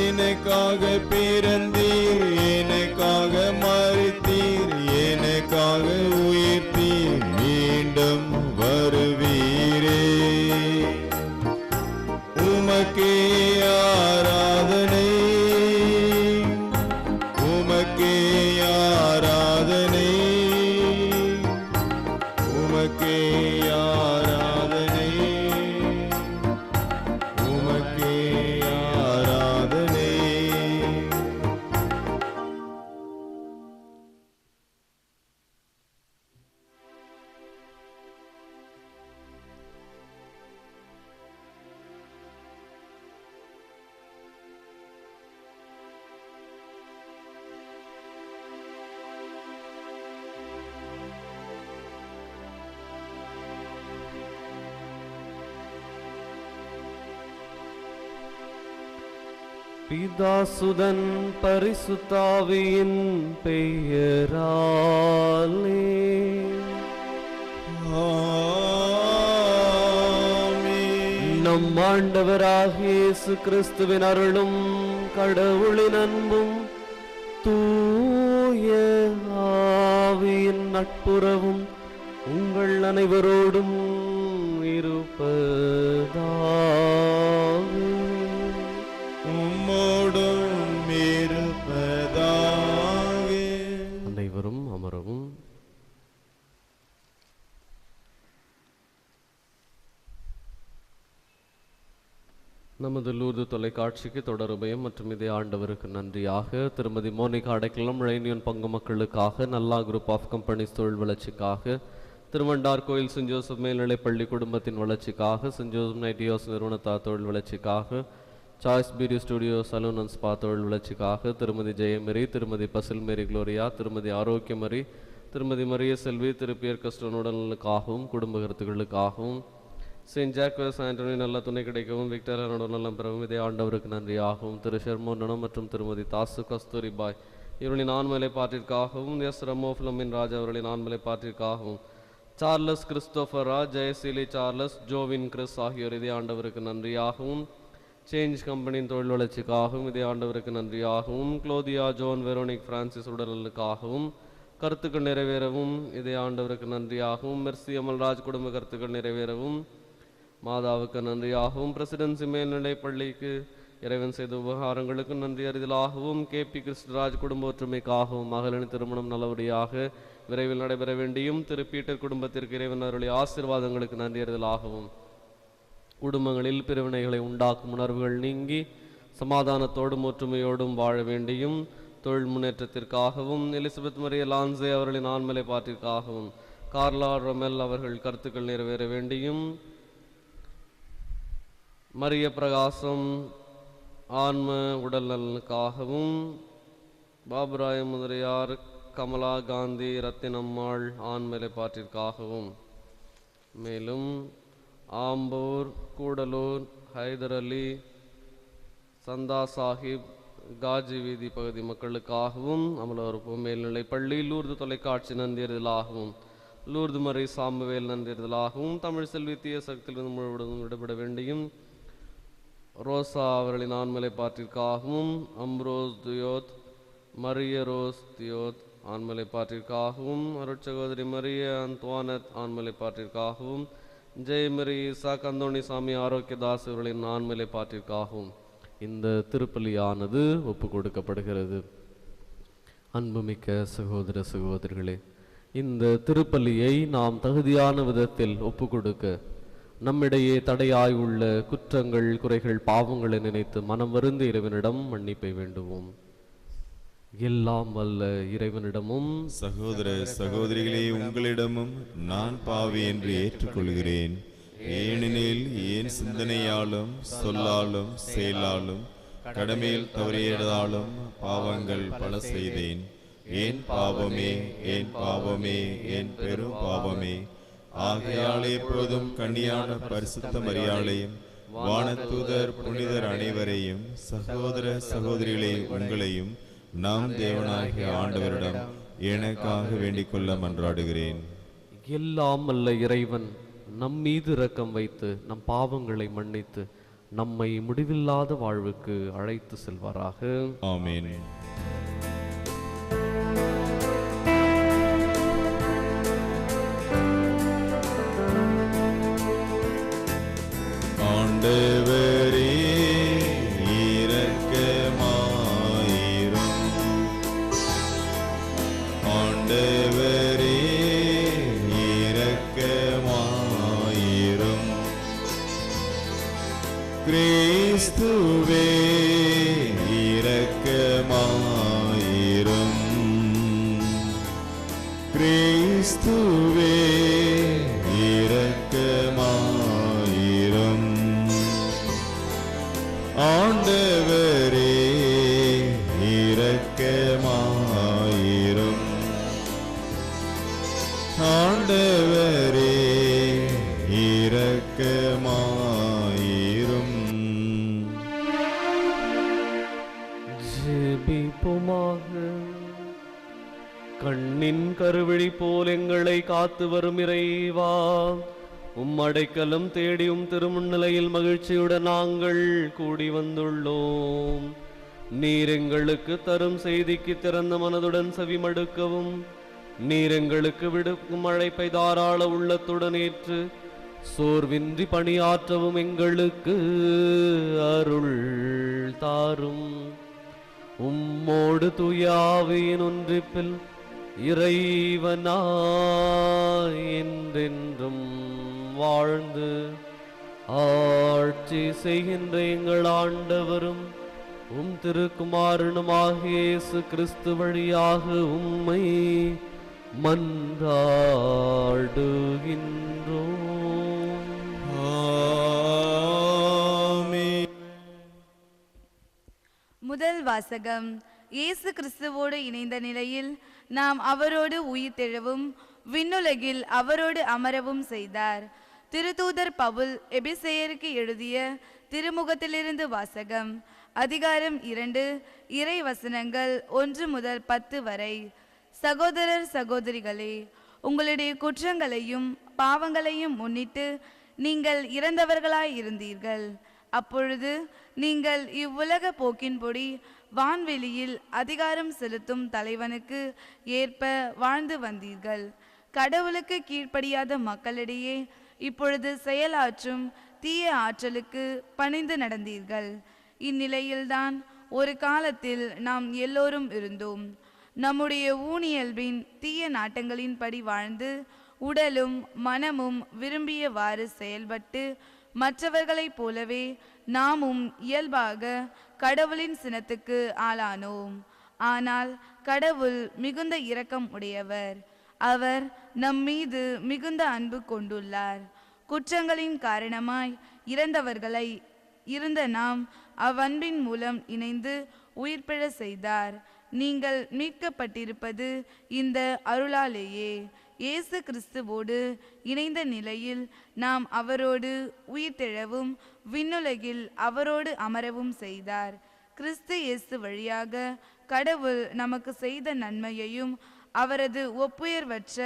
எனக்காக பிறந்தீர், எனக்காக மரித்தீர், எனக்காக உயிர்த்தீர், மீண்டும் வருவீரே. உமக்கே ஆராதனை, உமக்கே ஆராதனை, உமக்கே ஆராதனை, உமக்கே ஆராதனை. பிதாசுதன் பரிசுத்தாவியின் பெயராலே. ஆமென். நம் ஆண்டவராகிய இயேசு கிறிஸ்துவின் அருளும் கடவுளின் அன்பும் தூய ஆவியின் நட்புறவும் உங்கள் அனைவரோடும் இருப்பதாக. உம்மோடும் இருப்பதாக. அனைவரும் அமரவும். நமது லூர்து தொலைக்காட்சிக்கு தொடர்பயம் மற்றும் இதே ஆண்டவருக்கு நன்றியாக திருமதி மோனிகா அடைக்கலம் இளைஞன் பங்கு மக்களுக்காக நல்லா குரூப் ஆஃப் கம்பெனிஸ் தொழில் வளர்ச்சிக்காக, திருவண்டார் கோயில் சென்ட் ஜோசப் மேல்நிலைப்பள்ளி குடும்பத்தின் வளர்ச்சிக்காக, சென்ட் ஜோசப் நைட்டியோஸ் நிறுவனத்தார் தொழில் வளர்ச்சிக்காக, choice beauty studio salon and spa தொழில் வளர்ச்சிக்காக, திருமதி ஜெயமரி, திருமதி பசில் மேரி குளோரியா, திருமதி ஆரோக்கியமரி, திருமதி மரிய செல்வி, திரு பியர் கஸ்டன் உடல்நலனுக்காகவும் குடும்ப கருத்துக்களுக்காகவும், செயின்ட் ஜாக்வஸ் ஆண்டனி நல்ல துணை கிடைக்கவும், விக்டர் நலம் பெறவும் இதே ஆண்டவருக்கு நன்றியாகவும், திரு ஷெர்மோனனம் மற்றும் திருமதி தாசு கஸ்தூரி பாய் இவர்களின் ஆண்மலை பாட்டிற்காகவும், எஸ் ரமோஃபிலமின் ராஜா அவர்களின் ஆண்மலை பாட்டிற்காகவும், Charles Christopher Raj, Jayaseeli Charles, ஜோவின் கிறிஸ் ஆகியோர் இதே ஆண்டவருக்கு நன்றியாகவும், சேஞ்ச் கம்பெனியின் தொழில் வளர்ச்சிக்காகவும் இதே ஆண்டவருக்கு நன்றியாகவும், குளோதியா ஜோன் வெரோனிக் பிரான்சிஸ் உடல்நலுக்காகவும் கருத்துக்கள் நிறைவேறவும் இதே ஆண்டவருக்கு நன்றியாகவும், மெர்சி அமல்ராஜ் குடும்ப கருத்துக்கள் நிறைவேறவும் மாதாவுக்கு நன்றியாகவும், பிரசிடென்சி மேல்நிலைப் பள்ளிக்கு இறைவன் செய்த உபகாரங்களுக்கு நன்றி அறிதலாகவும், கேபி கிருஷ்ணராஜ் குடும்ப ஒற்றுமைக்காகவும், மகளின் திருமணம் நல்லபடியாக விரைவில் நடைபெற வேண்டியும், திரு பீட்டர் குடும்பத்திற்கு இறைவன் அருளிய ஆசீர்வாதங்களுக்கு நன்றி அறிதலாகவும், குடும்பங்களில் பிரிவினைகளை உண்டாக்கும் உணர்வுகள் நீங்கி சமாதானத்தோடும் ஒற்றுமையோடும் வாழ வேண்டியும், தொழில் முன்னேற்றத்திற்காகவும், எலிசபெத் மரிய லான்சே அவர்களின் ஆண்மலை பாட்டிற்காகவும், கார்லா ரொமெல் அவர்கள் கருத்துக்கள் நிறைவேற வேண்டியும், மரிய பிரகாசம் ஆன்ம உடல் நலனுக்காகவும், பாபுராய முதலியார், கமலா காந்தி, ரத்தினம்மாள் ஆண்மலை பாட்டிற்காகவும், மேலும் ஆம்பூர், கூடலூர், ஹைதர் அலி, சந்தா சாஹிப், காஜி வீதி பகுதி மக்களுக்காகவும், அமலவரப்பு மேல்நிலை பள்ளி, லூர்து தொலைக்காட்சி நன்றியறிதலாகவும், லூர்து மறை சாம்புவேல் நன்றியறிதலாகவும், தமிழ் செல்வி தீய சக்தியிலிருந்து முழுவதும் விடுபட வேண்டியும், ரோசா அவர்களின் ஆண்மலை பாட்டிற்காகவும், அம்ரோஸ் தியோத், மரிய ரோஸ் தியோத் ஆண்மலை பாட்டிற்காகவும், அருட்சகோதரி மரிய அந்த்வானத் ஆண்மலை பாட்டிற்காகவும், ஜெயமரி ஈசா கந்தோணி சாமி ஆரோக்கியதாஸ் அவர்களின் ஆண்மலை பாட்டிற்காகவும் இந்த திருப்பலியானது ஒப்பு கொடுக்கப்படுகிறது. அன்புமிக்க சகோதர சகோதரிகளே, இந்த திருப்பலியை நாம் தகுதியான விதத்தில் ஒப்பு கொடுக்க நம்மிடையே தடையாய் உள்ள குற்றங்கள், குறைகள், பாவங்களை நினைத்து மனம் வருந்த இறைவனிடம் மன்னிப்பை வேண்டுவோம். எல்லாம் வல்ல இறைவனிடமும் சகோதர சகோதரிகளே, உங்களிடமும் நான் பாவி என்று ஏற்றுக்கொள்கிறேன். ஏனெனில் என் சிந்தனையாலும் சொல்லாலும் செயலாலும் கடமையில் தவறியதாலும் பாவங்கள் பல செய்தேன். என் பாவமே, என் பாவமே, என் பெரும் பாவமே. ஆகையால் எப்போதும் கன்னியான பரிசுத்த மரியாளையும் வானதூதர் புனிதர் அனைவரையும் சகோதர சகோதரிகளே உங்களையும் நாம் தேவனாகிய ஆண்டவரிடம் எனக்காக வேண்டிக் கொள்ள மன்றாடுகிறேன். எல்லாம் அல்ல இறைவன் நம் மீது இரக்கம் வைத்து நம் பாவங்களை மன்னித்து நம்மை முடிவில்லாத வாழ்வுக்கு அழைத்து செல்வாராக. ஆமென். ஆண்டவரே இரக்கமாயிரும். ஆண்டவரே இரக்கமாயிரும். கிறிஸ்துவே இரக்கமாயிரும். கிறிஸ்துவே இரக்கமாயிரும். ஆண்டவரே இரக்கமாயிரும். ஆண்டவரே இரக்கமாயிரும். ஜெபிப்போமாக. கண்ணின் கருவிழி போல் எங்களை காத்து வரும் இறைவா, அடைக்கலம் தேடியும் திருமுன்னிலையில் மகிழ்ச்சியுடன் நாங்கள் கூடி வந்துள்ளோம். நீர் எங்களுக்கு தரும் செய்திக்கு திறந்த மனதுடன் செவிமடுக்கவும், நீர் எங்களுக்கு விடுக்கும் அழைப்பை தாராள உள்ளத்துடன் ஏற்று சோர்வின்றி பணியாற்றவும் எங்களுக்கு அருள் தாரும். உம்மோடு தூயாவியின் ஒன்றிப்பில் இறைவனாய் என்றென்றும் வாழ்ந்து ஆட்சி செய்கின்ற எங்கள் ஆண்டவரும் உம் திருக்குமாரனுமாகிய இயேசு கிறிஸ்து வழியாக உம்மை மன்றாடுகின்றோம். ஆமென். முதல் வாசகம். இயேசு கிறிஸ்துவோடு இணைந்த நிலையில் நாம் அவரோடு உயிர்த்தெழவும் விண்ணுலகில் அவரோடு அமரவும் செய்தார். திருத்தூதர் பவுல் எபிசேயருக்கு எழுதிய திருமுகத்திலிருந்து வாசகம். அதிகாரம் 2, இறை வசனங்கள் 1 முதல் 10 வரை. சகோதரர் சகோதரிகளே, உங்களுடைய குற்றங்களையும் பாவங்களையும் முன்னிட்டு நீங்கள் இறந்தவர்களாய் இருந்தீர்கள். அப்பொழுது நீங்கள் இவ்வுலக போக்கின்படி வான்வெளியில் அதிகாரம் செலுத்தும் தலைவனுக்கு ஏற்ப வாழ்ந்து வந்தீர்கள். கடவுளுக்கு கீழ்ப்படியாத மக்களிடையே இப்பொழுது செயலாற்றும் தீய ஆற்றலுக்கு பணிந்து நடந்தீர்கள். இந்நிலையில்தான் ஒரு காலத்தில் நாம் எல்லோரும் இருந்தோம். நம்முடைய ஊனியல்பின் தீய நாட்டங்களின்படி வாழ்ந்து உடலும் மனமும் விரும்பியவாறு செயல்பட்டு மற்றவர்களைப் போலவே நாமும் இயல்பாக கடவுளின் சினத்துக்கு ஆளானோம். ஆனால் கடவுள் மிகுந்த இரக்கம் உடையவர். அவர் நம் மீது மிகுந்த அன்பு கொண்டுள்ளார். குற்றங்களின் காரணமாய் இறந்தவர்களை இருந்த நாம் அவ்வன்பின் மூலம் இணைந்து உயிர்ப்பெழ செய்தார். நீங்கள் மீட்கப்பட்டிருப்பது இந்த அருளாலேயே. இயேசு கிறிஸ்துவோடு இணைந்த நிலையில் நாம் அவரோடு உயிர்த்தெழவும் விண்ணுலகில் அவரோடு அமரவும் செய்தார். கிறிஸ்து இயேசு வழியாக கடவுள் நமக்கு செய்த நன்மையையும் அவரது ஒப்புயர்வற்ற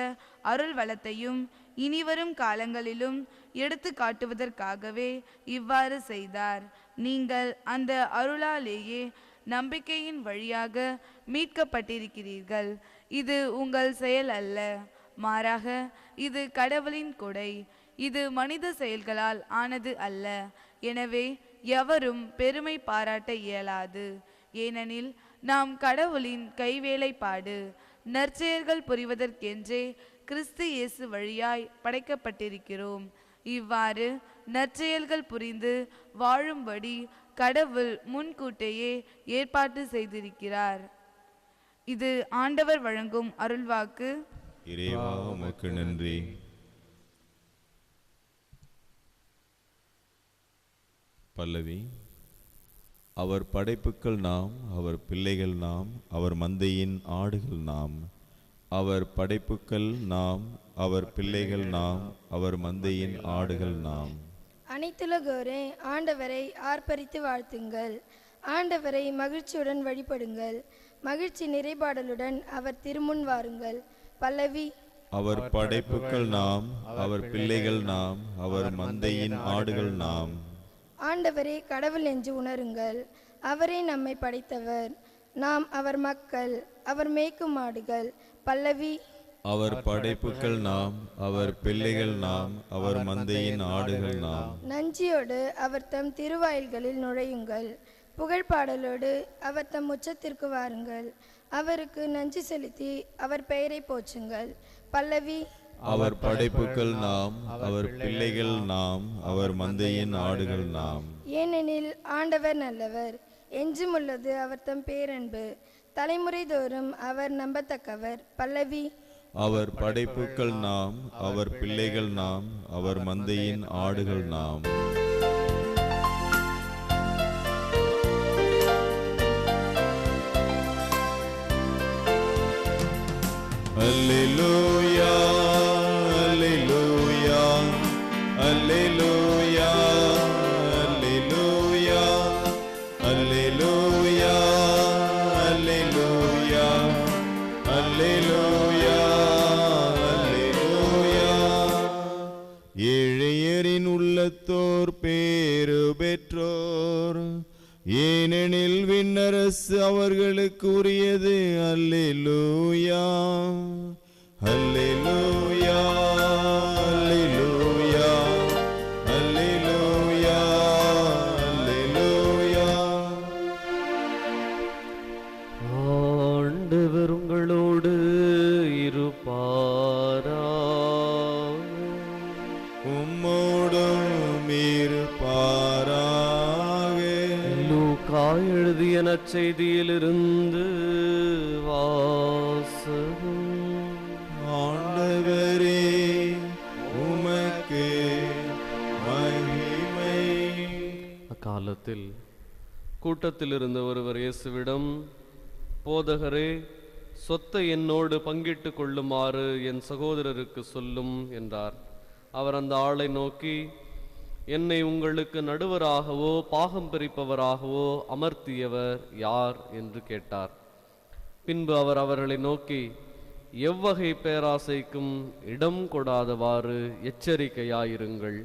அருள் வளத்தையும் இனிவரும் காலங்களிலும் எடுத்து காட்டுவதற்காகவே இவ்வாறு செய்தார். நீங்கள் அந்த அருளாலேயே நம்பிக்கையின் வழியாக மீட்கப்பட்டிருக்கிறீர்கள். இது உங்கள் செயல் அல்ல, மாறாக இது கடவுளின் கொடை. இது மனித செயல்களால் ஆனது அல்ல. எனவே எவரும் பெருமை பாராட்ட இயலாது. ஏனெனில் நாம் கடவுளின் கைவேலைப்பாடு, நற்செயல்கள் புரிவதற்கென்றே கிறிஸ்து இயேசு வழியாய் படைக்கப்பட்டிருக்கிறோம். இவ்வாறு நற்செயல்கள் புரிந்து வாழும்படி கடவுள் முன்கூட்டியே ஏற்பாடு செய்திருக்கிறார். இது ஆண்டவர் வழங்கும் அருள்வாக்கு. இறைவா உமக்கு நன்றி. பல்லவி. அவர் படைப்புக்கள் நாம், அவர் பிள்ளைகள் நாம், அவர் மந்தையின் ஆடுகள் நாம். அவர் படைப்புக்கள் நாம், அவர் பிள்ளைகள் நாம், அவர் மந்தையின் ஆடுகள் நாம். அனைத்துலகோரே ஆண்டவரை ஆர்ப்பரித்து வாழ்த்துங்கள். ஆண்டவரை மகிழ்ச்சியுடன் வழிபடுங்கள். மகிழ்ச்சி நிறைபாடலுடன் அவர் திருமுன் வாருங்கள். பல்லவி. அவர் படைப்புக்கள் நாம், அவர் பிள்ளைகள் நாம், அவர் மந்தையின் ஆடுகள் நாம். ஆண்டவரே கடவுள் என்று உணருங்கள். அவரே நம்மை படைத்தவர். நாம் அவர் மக்கள், அவர் மேய்க்கும் ஆடுகள். பல்லவி. அவர் படைப்புக்கள் நாம், அவர் பிள்ளைகள் நாம், அவர் மந்தையின் ஆடுகள் நாம். நஞ்சியோடு அவர் தம் திருவாயில்களில் நுழையுங்கள். புகழ்பாடலோடு அவர் தம் உச்சத்திற்கு வாருங்கள். அவருக்கு நன்றி செலுத்தி அவர் பெயரை போற்றுங்கள். பல்லவி. அவர் படைப்புக்கள் நாம், அவர் பிள்ளைகள் நாம், அவர் மந்தையின் ஆடுகள் நாம். ஏனெனில் ஆண்டவர் நல்லவர், என்றும் உள்ளது அவர் தம் பேரன்பு. தலைமுறை தோறும் அவர் நம்பத்தக்கவர். பல்லவி. அவர் படைப்புக்கள் நாம், அவர் பிள்ளைகள் நாம், அவர் மந்தையின் ஆடுகள் நாம். அல்லேலூயா, அல்லேலூயா, அல்லேலூயா, அல்லேலூயா, அல்லேலூயா, அல்லேலூயா, அல்லேலூயா, அல்லேலூயா. ஏழையரின் உள்ளத்தோர் பேறு பெற்றோர், ஏனெனில் விண்ணரசு அவர்களுக்கு உரியது. அல்லேலூயா, அல்லேலூயா, அல்லேலூயா, அல்லேலூயா, அல்லேலூயா. ஆண்டவர் உங்களோடு இருப்பாராக. உம்மோடும் இருப்பாராக. லூக்கா எழுதிய நற்செய்தியிலிருந்து வாசகம். ஆண்டவரே உமக்கு மகிமை. அக்காலத்தில் கூட்டத்தில் இருந்த ஒருவர் இயேசுவிடம், போதகரே, சொத்தை என்னோடு பங்கிட்டு கொள்ளுமாறு என் சகோதரருக்கு சொல்லும் என்றார். அவர் அந்த ஆளை நோக்கி, என்னை உங்களுக்கு நடுவராகவோ பாகம் பிரிப்பவராகவோ அமர்த்தியவர் யார் என்று கேட்டார். பின்பு அவர் அவர்களை நோக்கி, எவ்வகை பேராசைக்கும் இடம் கொடாதவாறு எச்சரிக்கையாயிருங்கள்.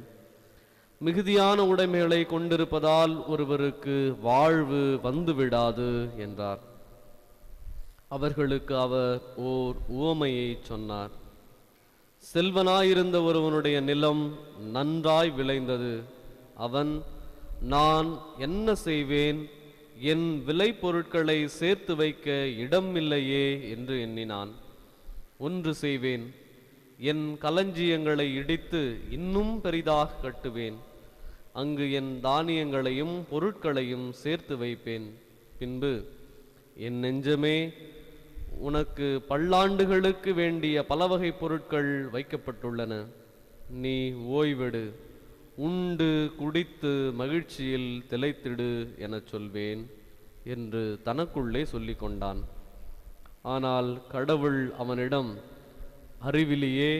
மிகுதியான உடைமைகளை கொண்டிருப்பதால் ஒருவருக்கு வாழ்வு வந்துவிடாது என்றார். அவர்களுக்கு அவர் ஓர் உவமையை சொன்னார். செல்வனாயிருந்த ஒருவனுடைய நிலம் நன்றாய் விளைந்தது. அவன், நான் என்ன செய்வேன், என் விளை பொருட்களை சேர்த்து வைக்க இடம் இல்லையே என்று எண்ணினான். ஒன்று செய்வேன், என் களஞ்சியங்களை இடித்து இன்னும் பெரிதாக கட்டுவேன். அங்கு என் தானியங்களையும் பொருட்களையும் சேர்த்து வைப்பேன். பின்பு என் நெஞ்சமே, உனக்கு பல்லாண்டுகளுக்கு வேண்டிய பலவகை பொருட்கள் வைக்கப்பட்டுள்ளன. நீ ஓய்வெடு, உண்டு குடித்து மகிழ்ச்சியில் திளைத்திடு எனச் சொல்வேன் என்று தனக்குள்ளே சொல்லிக் கொண்டான். ஆனால் கடவுள் அவனிடம், அறிவிலியே,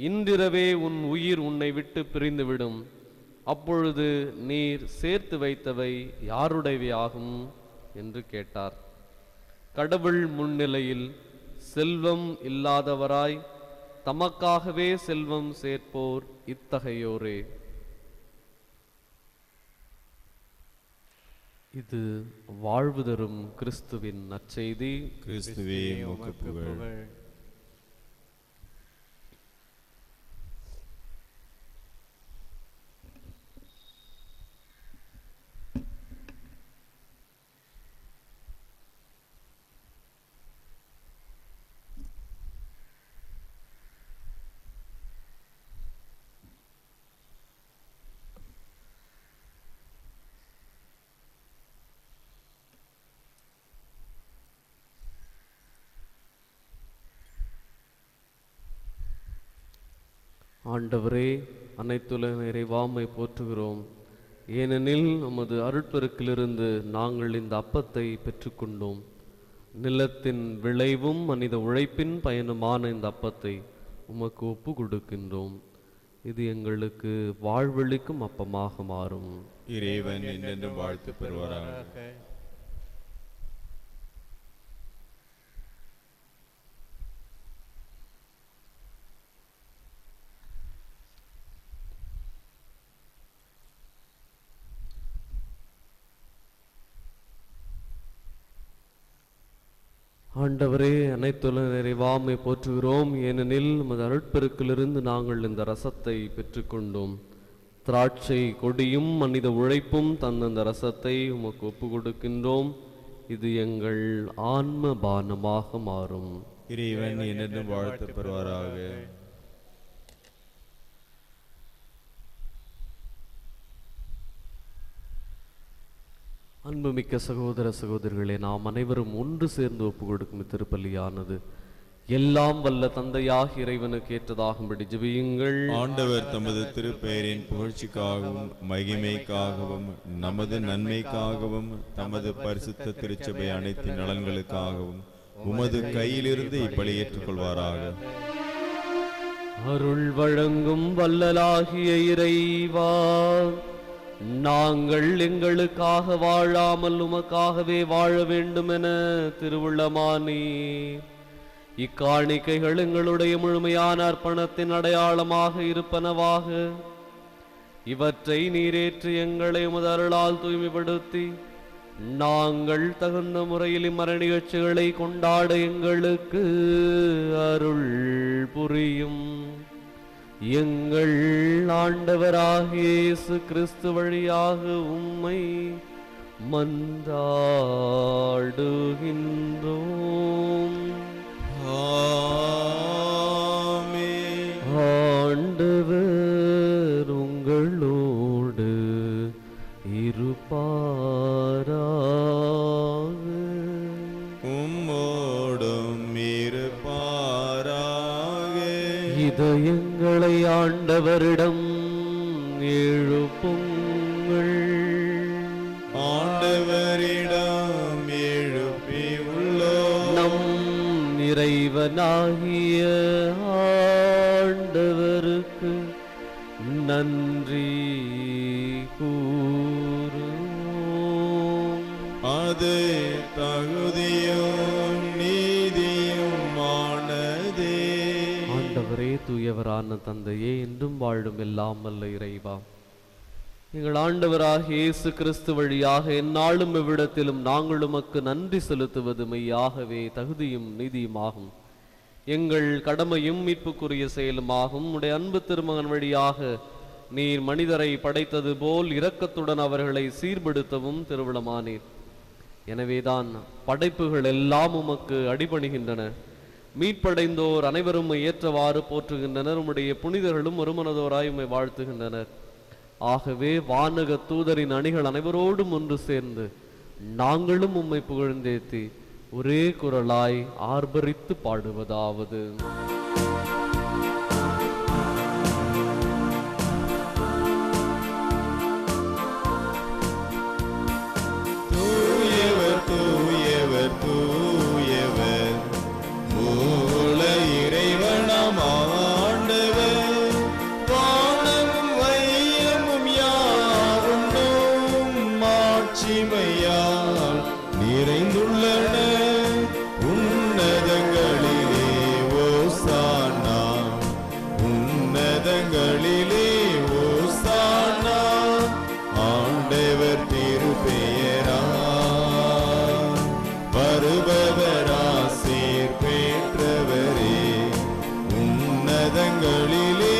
இன்றிரவே உன் உயிர் உன்னை விட்டு பிரிந்துவிடும். அப்பொழுது நீர் சேர்த்து வைத்தவை யாருடையவையாகும் என்று கேட்டார். கடவுள் முன்னிலையில் செல்வம் இல்லாதவராய் தமக்காகவே செல்வம் சேர்ப்போர் இத்தகையோரே. இது வாழ்வு தரும் கிறிஸ்துவின் நற்செய்தி. கிறிஸ்துவே உமக்கு புகழ். ஆண்டவரே, அனைத்துலக நிறைவாமை போற்றுகிறோம். ஏனெனில் நமது அருட்பெருக்கிலிருந்து நாங்கள் இந்த அப்பத்தை பெற்றுக்கொண்டோம். நிலத்தின் விளைவும் மனித உழைப்பின் பயனுமான இந்த அப்பத்தை உமக்கு ஒப்பு கொடுக்கின்றோம். இது எங்களுக்கு வாழ்வளிக்கும் அப்பமாக மாறும். இறைவன் என்றென்றும் வாழ்த்து பெறுவாராக. ஆண்டவரே, அனைத்துலக நிறைவாமை போற்றுகிறோம். ஏனெனில் நமது அருட்பெருக்கிலிருந்து நாங்கள் இந்த ரசத்தை பெற்றுக்கொண்டோம். திராட்சை கொடியும் மனித உழைப்பும் தந்த இந்த ரசத்தை உமக்கு ஒப்பு கொடுக்கின்றோம். இது எங்கள் ஆன்ம பானமாக மாறும். இறைவன் என்றென்றும் வாழ்த்து பெறுவாராக. அன்புமிக்க சகோதர சகோதரிகளே, நாம் அனைவரும் ஒன்று சேர்ந்து ஒப்பு கொடுக்கும் திருப்பலியானது எல்லாம் வல்ல தந்தையாக இறைவனுக்கு ஏற்றதாகும்படி ஜெபியுங்கள். ஆண்டவர் தமது திருப்பெயரின் புகழ்ச்சிக்காகவும் மகிமைக்காகவும் நமது நன்மைக்காகவும் தமது பரிசுத்த திருச்சபை அனைத்து நலன்களுக்காகவும் உமது கையிலிருந்து இப்பலி ஏற்றுக்கொள்வாராக. அருள் வழங்கும் வல்லலாகிய இறைவா, நாங்கள் எங்களுக்காக வாழாமல் உமக்காகவே வாழ வேண்டும் என திருவுள்ளமானி இக்காணிக்கைகள் எங்களுடைய முழுமையான அர்ப்பணத்தின் அடையாளமாக இருப்பனவாக. இவற்றை நீரேற்று எங்களை உமது அருளால் தூய்மைப்படுத்தி நாங்கள் தகுந்த முறையில் இம்மர நிகழ்ச்சிகளை கொண்டாட எங்களுக்கு அருள் புரியும். எங்கள் ஆண்டவராகிய இயேசு கிறிஸ்து வழியாக உம்மை மன்றாடுகின்றோம். ஆமென். ஆண்டவர் உங்களோடு இருப்பாராக. உம்மோடும் இருப்பாராக. இதயங்களை ஆண்டவரிடம் எழுப்புங்கள். ஆண்டவரிடம் எழுப்பி உள்ளோம். நம் இறைவனாகிய ஆண்டவருக்கு நன்றி கூறுவோம். அது தகுதியும் நீதியுமானதே. ஆண்டவரே, தூயவரான தந்தையே, என்றும் வாழும் எல்லாம் வல்ல இறைவா, எங்கள் ஆண்டவராகிய இயேசு கிறிஸ்து வழியாக எந்நாளும் எவ்விடத்திலும் நாங்கள் உமக்கு நன்றி செலுத்துவது மெய்யாகவே தகுதியும் நீதியுமாகும். எங்கள் கடமையும் மீட்புக்குரிய செயலுமாகும். உடைய அன்பு திருமகன் வழியாக நீர் மனிதரை படைத்தது போல் இரக்கத்துடன் அவர்களை சீர்படுத்தவும் திருவிழமானீர். எனவேதான் படைப்புகள் எல்லாம் உமக்கு அடிபணிகின்றன. மீட்படைந்தோர் அனைவரும் ஏற்றவாறு போற்றுகின்றனர். உம்முடைய புனிதர்களும் ஒருமனதோராய் உம்மை வாழ்த்துகின்றனர். ஆகவே வானக தூதரின் அணிகள் அனைவரோடும் ஒன்று சேர்ந்து நாங்களும் உம்மை புகழ்ந்தேத்தி ஒரே குரலாய் ஆர்ப்பரித்து பாடுவதாவது: தூயவர் தூயவர் தூயவர், மூல இறைவனாம் ஆண்டவர், வானமும் வையமும் யாவும் மாட்சிமையால் நிறைந்துள்ளன. உன்னதங்களிலே ஓசானா, உன்னதங்களிலே ஓசானா, ஆண்டவர் திருப்பெயரா வருபவராசீர் பெற்றவரே. உன்னதங்களிலே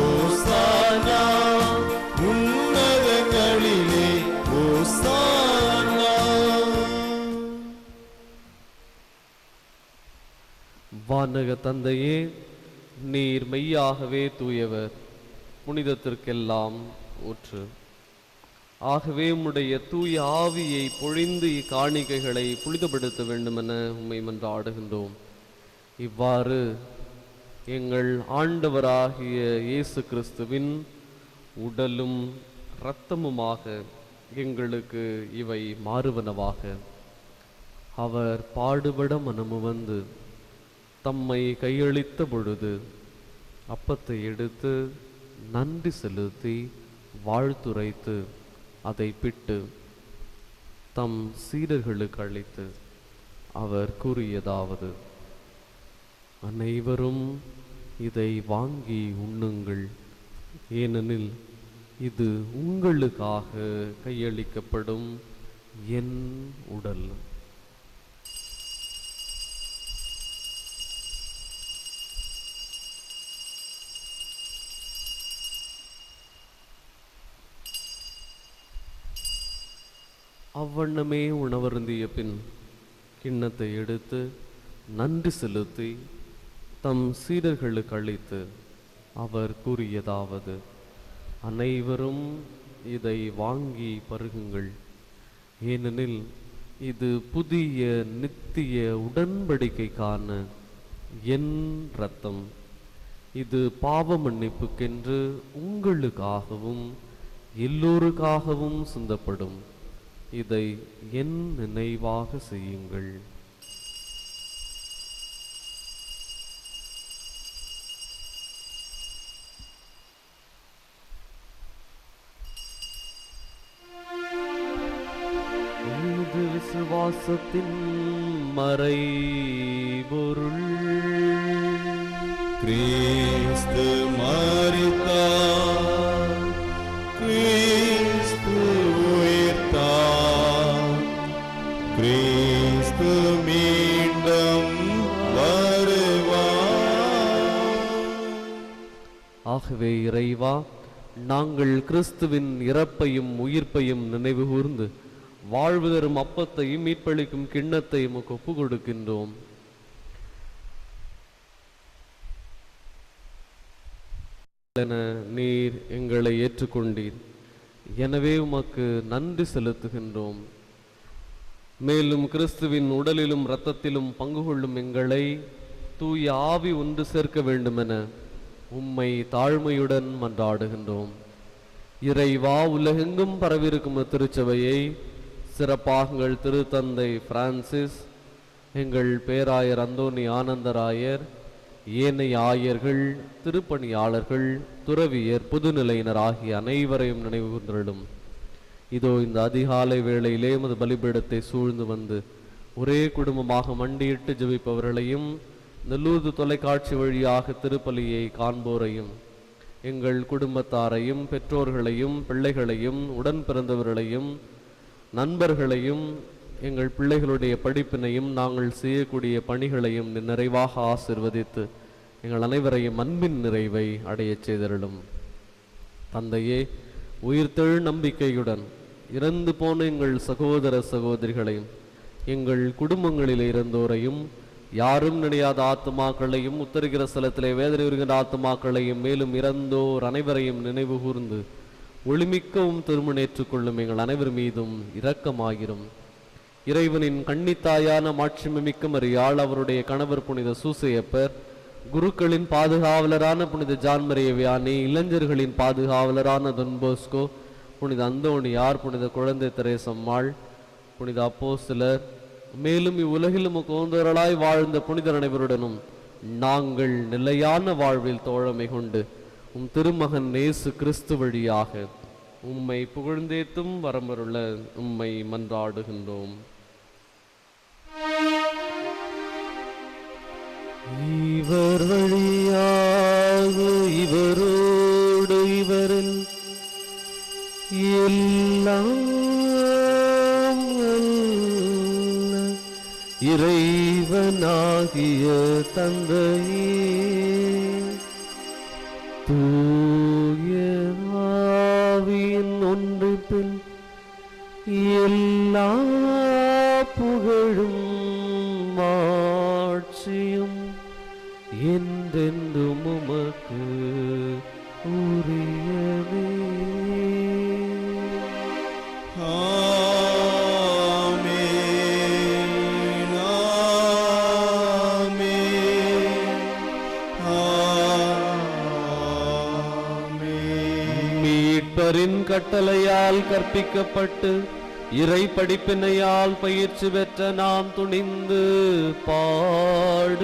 ஓசானா, உன்னதங்களிலே ஓசானா. வானக தந்தையே, நீர் மெய்யாகவே தூயவர், புனிதத்திற்கெல்லாம் ஊற்று. ஆகவே உம்முடைய தூய ஆவியை பொழிந்து இக்காணிக்கைகளை புனிதப்படுத்த வேண்டுமென உம்மை மன்றாடுகின்றோம். இவ்வாறு எங்கள் ஆண்டவராகிய இயேசு கிறிஸ்துவின் உடலும் இரத்தமுமாக எங்களுக்கு இவை மாறுவனவாக. அவர் பாடுபட மனமுவந்து தம்மை கையளித்த பொழுது அப்பத்தை எடுத்து நன்றி செலுத்தி வாழ்த்துரைத்து அதை பிட்டு தம் சீடர்களுக்கு அளித்து அவர் கூறியதாவது: அனைவரும் இதை வாங்கி உண்ணுங்கள், ஏனெனில் இது உங்களுக்காக கையளிக்கப்படும் என் உடல். அவ்வண்ணமே உணவருந்திய பின் கிண்ணத்தை எடுத்து நன்றி செலுத்தி தம் சீடர்களுக்கு அளித்து அவர் கூறியதாவது: அனைவரும் இதை வாங்கி பருகுங்கள், ஏனெனில் இது புதிய நித்திய உடன்படிக்கைக்கான என் இரத்தம். இது பாவ மன்னிப்புக்கென்று உங்களுக்காகவும் எல்லோருக்காகவும் சிந்தப்படும். இதை என் நினைவாக செய்யுங்கள். இது விசுவாசத்தின் மறைபொருள். கிறிஸ்து மரித்தார், கிறிஸ்து உயிர்த்தார், கிறிஸ்து மீண்டும் வருவார். ஆகவே இறைவா, நாங்கள் கிறிஸ்துவின் இறப்பையும் உயிர்ப்பையும் நினைவு கூர்ந்து வாழ்வு தரும் அப்பத்தையும் மீட்பளிக்கும் கிண்ணத்தையும் உமக்கு ஒப்பு கொடுக்கின்றோம். என நீர் எங்களை ஏற்றுக்கொண்டீர், எனவே உமக்கு நன்றி செலுத்துகின்றோம். மேலும் கிறிஸ்துவின் உடலிலும் இரத்தத்திலும் பங்கு கொள்ளும் எங்களை தூய ஆவி ஒன்று சேர்க்க வேண்டுமென உம்மை தாழ்மையுடன் மன்றாடுகின்றோம். இறைவா, உலகெங்கும் பரவியிருக்கும் திருச்சபையை சிறப்பாக எங்கள் திருத்தந்தை பிரான்சிஸ், எங்கள் பேராயர் அந்தோனி ஆனந்தராயர், ஏனைய ஆயர்கள், திருப்பணியாளர்கள், துறவியர், புதுநிலையினர் ஆகிய அனைவரையும் நினைவு கூர்ந்தருளும். இதோ இந்த அதிகாலை வேளையிலே எமது பலிபீடத்தை சூழ்ந்து வந்து ஒரே குடும்பமாக மண்டியிட்டு ஜெபிப்பவர்களையும், நெல்லூர்து தொலைக்காட்சி வழியாக திருப்பலியை காண்போரையும், எங்கள் குடும்பத்தாரையும், பெற்றோர்களையும், பிள்ளைகளையும், உடன் பிறந்தவர்களையும், நண்பர்களையும், எங்கள் பிள்ளைகளுடைய படிப்பினையும், நாங்கள் செய்யக்கூடிய பணிகளையும் நிறைவாக ஆசிர்வதித்து எங்கள் அனைவரையும் அன்பின் நிறைவை அடையச் செய்தருளும். தந்தையே, உயிர்த்தெழு நம்பிக்கையுடன் இறந்து போன எங்கள் சகோதர சகோதரிகளையும், எங்கள் குடும்பங்களில் இருந்தோரையும், யாரும் நினையாத ஆத்துமாக்களையும், உத்தரிக்கிற ஸ்தலத்திலே வேதனை வருகின்ற ஆத்துமாக்களையும், மேலும் இறந்தோர் அனைவரையும் நினைவு கூர்ந்து ஒளிமிக்கவும் திருமணேற்றுக் கொள்ளும் எங்கள் அனைவர் மீதும் இரக்கமாகிரும். இறைவனின் கன்னித்தாயான மாட்சிமிக்க மரியாள், அவருடைய கணவர் புனித சூசையப்பர், குருக்களின் பாதுகாவலரான புனித ஜான் மரிய வியானி, இளைஞர்களின் பாதுகாவலரான தொன்போஸ்கோ, புனித அந்தோணியார், புனித குழந்தை தெரேசம்மாள், புனித அப்போஸ்தலர், மேலும் இவ்வுலகிலும் கோந்தரலாய் வாழ்ந்த புனிதர் அனைவருடனும் நாங்கள் நிலையான வாழ்வில் தோழமை கொண்டு உம் திருமகன் இயேசு கிறிஸ்து வழியாக உம்மை புகழ்ந்தேத்தும் வரமருள உம்மை மன்றாடுகின்றோம். இவர் வழியாக இவரோடு இவரில் எல்லாம் இறைவனாகிய தந்தையே, தூய ஆவியின் ஒன்றிப்பில் எல்லா புகழும் மாட்சியும் என்றென்றும் உமக்கு உரியவே. மீட்பரின் கட்டளையால் கற்பிக்கப்பட்டு இறை படிப்பினையால் பயிற்சி பெற்ற நாம் துணிந்து பாடுவோம்.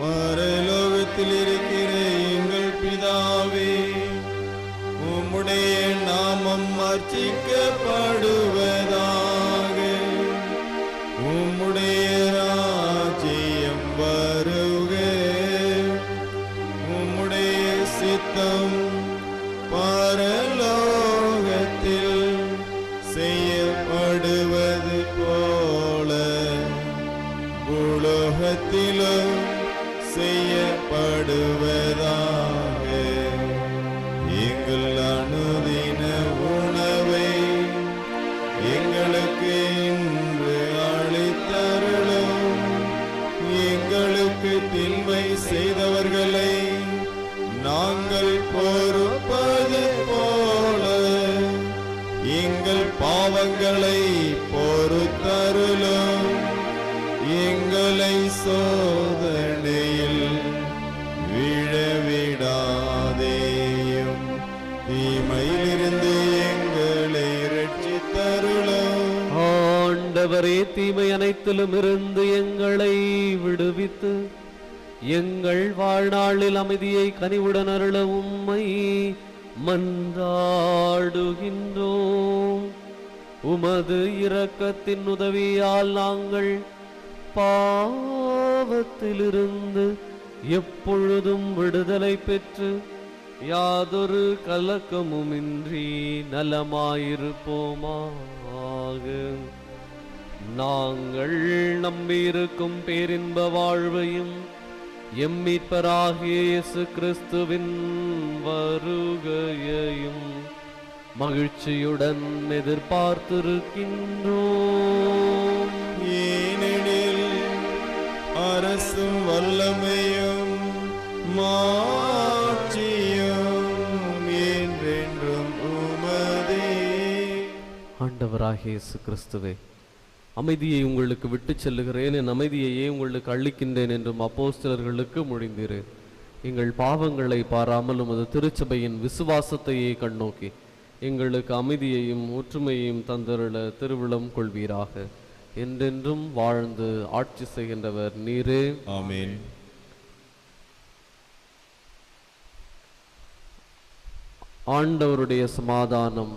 பரலோகத்தில் இருக்கிற எங்கள் பிதாவே, உம்முடைய நாமம் அர்ச்சிக்கப்படுவதாக. உம்முடைய ராஜ்யம் வருக. உம்முடைய சித்தம் பரலோகத்தில் செய்யப்படுவது போல உலகத்திலும் செய்யப்படுவதாக. எங்கள் அனுதின உணவை எங்களுக்கு இன்று அளித்தருளும். எங்களுக்கு தீமை செய்தவர்களை நாங்கள் பொறுப்பது போல எங்கள் பாவங்களை பொறுத்தருளும். எங்களை சோதனையில் விழவிடாதேயும், தீமையிலிருந்து எங்களை இரட்சித்தருளும். ஆண்டவரே, தீமை அனைத்திலும் இருந்து எங்களை விடுவித்து எங்கள் வாழ்நாளில் அமைதியை கனிவுடன் அருள உம்மை மன்றாடுகின்றோம். உமது இரக்கத்தின் உதவியால் நாங்கள் பாவத்திலிருந்து எப்பொழுதும் விடுதலை பெற்று யாதொரு கலக்கமுமின்றி நலமாயிருப்போமாக. நாங்கள் நம்பியிருக்கும் பேரின்ப வாழ்வையும் எம் மீட்பராகிய இயேசு கிறிஸ்துவின் வருகையையும் மகிழ்ச்சியுடன் எதிர்பார்த்திருக்கின்றோம். ஏனெனில் அரசும் வல்லமையும் மாட்சியும் என்றென்றும் உமதே. ஆண்டவராகிய இயேசு கிறிஸ்துவே, அமைதியை உங்களுக்கு விட்டுச் செல்லுகிறேன், என் அமைதியையே உங்களுக்கு அளிக்கின்றேன் என்றும் அப்போஸ்தலர்களுக்கு மொழிந்தீரேன். எங்கள் பாவங்களை பாராமல் உமது திருச்சபையின் விசுவாசத்தையே கண்ணோக்கி எங்களுக்கு அமைதியையும் ஒற்றுமையையும் தந்தருள திருவிழம் கொள்வீராக. என்றென்றும் வாழ்ந்து ஆட்சி செய்கின்றவர் நீரே. ஆமென். ஆண்டவருடைய சமாதானம்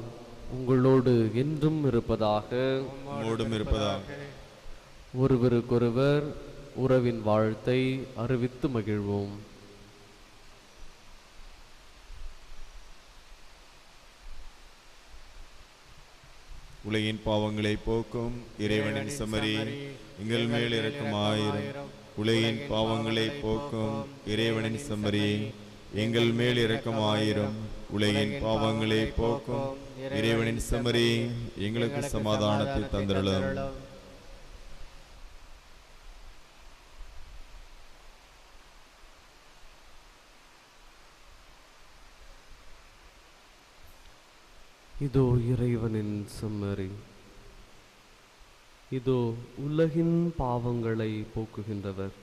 உங்களோடு என்றும் இருப்பதாக. ஒருவருக்கொருவர் உறவின் வாழ்த்தை அறிவித்து மகிழ்வோம். உலகின் பாவங்களை போக்கும் இறைவனின் செம்மறி, எங்கள் மேல் இரக்கமாயிரும். உலகின் பாவங்களை போக்கும் இறைவனின் செம்மறி, எங்கள் மேல் இரக்கமாயிரும். உலகின் பாவங்களை போக்கும் இறைவனின் செம்மறி, எங்களுக்கு சமாதானத்தை தந்திரளும். இதோ இறைவனின் செம்மறி. இதோ உலகின் பாவங்களை போக்குகின்றவர்.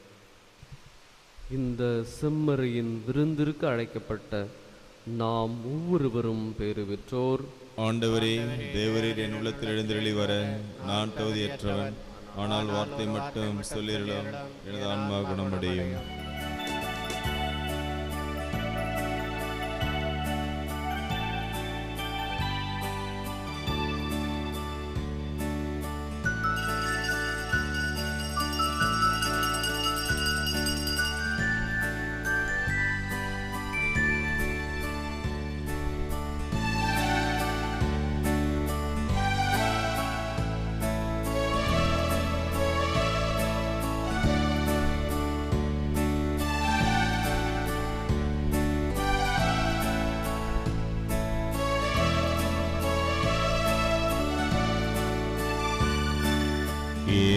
இந்த செம்மறியின் விருந்திற்கு அழைக்கப்பட்ட நாம் ஒவ்வொருவரும் பேறு பெற்றோர். ஆண்டவரே, தேவரீர் என் உள்ளத்தில் எழுந்தருளி வர நான் தகுதியற்றவன். ஆனால் வார்த்தை மட்டும் சொல்லிடலாம், எனது ஆன்மா குணமடையும்.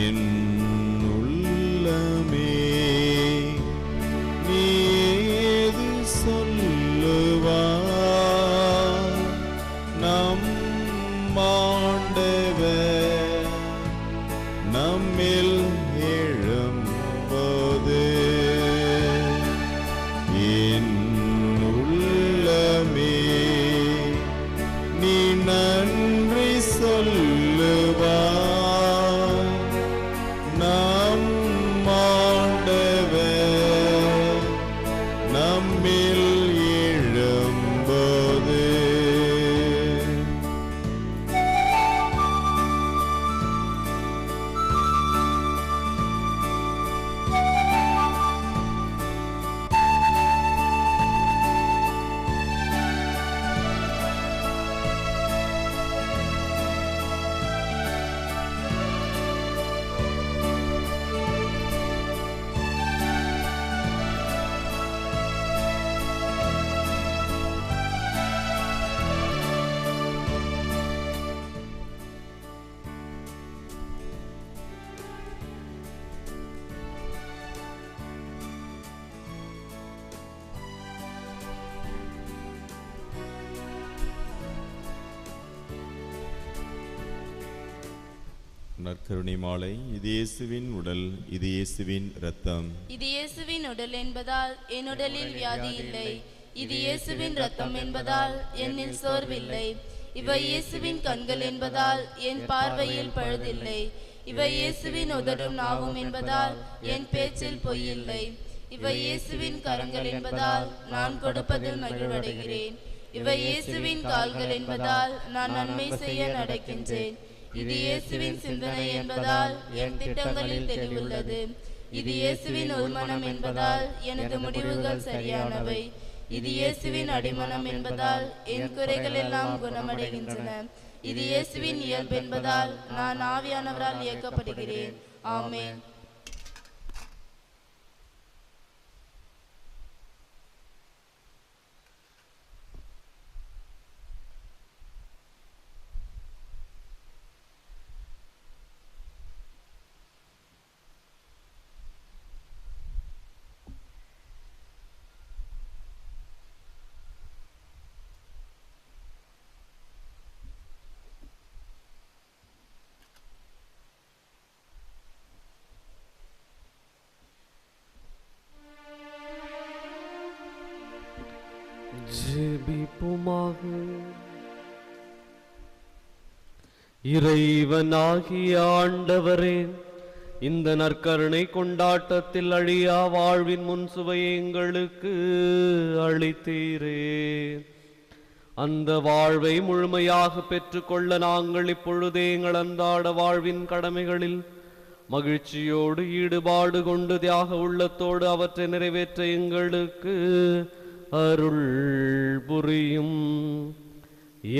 என் உள்ளமே நீது சொல்லுவார், நம் ஆண்டவர் நம்மில் எழும்போது. என் உள்ளமே நீ நன்றி சொல்லுவார், நம் ஆண்டவர் நம்மில் எழும்போது. நற்கருணை மாலை. இது இயேசுவின் உடல், இது இயேசுவின் இரத்தம். இது இயேசுவின் உடல் என்பதால் என் உடலில் வியாதி இல்லை. இது இயேசுவின் இரத்தம் என்பதால் என்னில் சோர்வில்லை. இவை இயேசுவின் கண்கள் என்பதால் என் பார்வையில் பழுதில்லை. இவை இயேசுவின் உதடும் நாவும் என்பதால் என் பேச்சில் பொய்யில்லை. இவை இயேசுவின் கரங்கள் என்பதால் நான் கொடுப்பதில் மகிழ்வடைகிறேன். இவை இயேசுவின் கால்கள் என்பதால் நான் நன்மை செய்ய நடக்கின்றேன். இது இயேசுவின் சிந்தனை என்பதால் என் திட்டங்களில் தெளிவுள்ளது. இது இயேசுவின் உள்மனம் என்பதால் எனது முடிவுகள் சரியானவை. இது இயேசுவின் அடிமனம் என்பதால் என் குறைகள் எல்லாம் குணமடைகின்றன. இது இயேசுவின் இயல்பு என்பதால் நான் ஆவியானவரால் இயக்கப்படுகிறேன். ஆமென். ஜெபிப்போமாக. இறைவனாகிய ஆண்டவரே, இந்த நற்கருணை கொண்டாட்டத்தில் அழியா வாழ்வின் முன் சுவையை எங்களுக்கு அளித்தீரே. அந்த வாழ்வை முழுமையாக பெற்றுக்கொள்ள நாங்கள் இப்பொழுதே எங்கள் அன்றாட வாழ்வின் கடமைகளில் மகிழ்ச்சியோடு ஈடுபாடு கொண்டு தியாக உள்ளத்தோடு அவற்றை நிறைவேற்ற எங்களுக்கு அருள் புரியும்.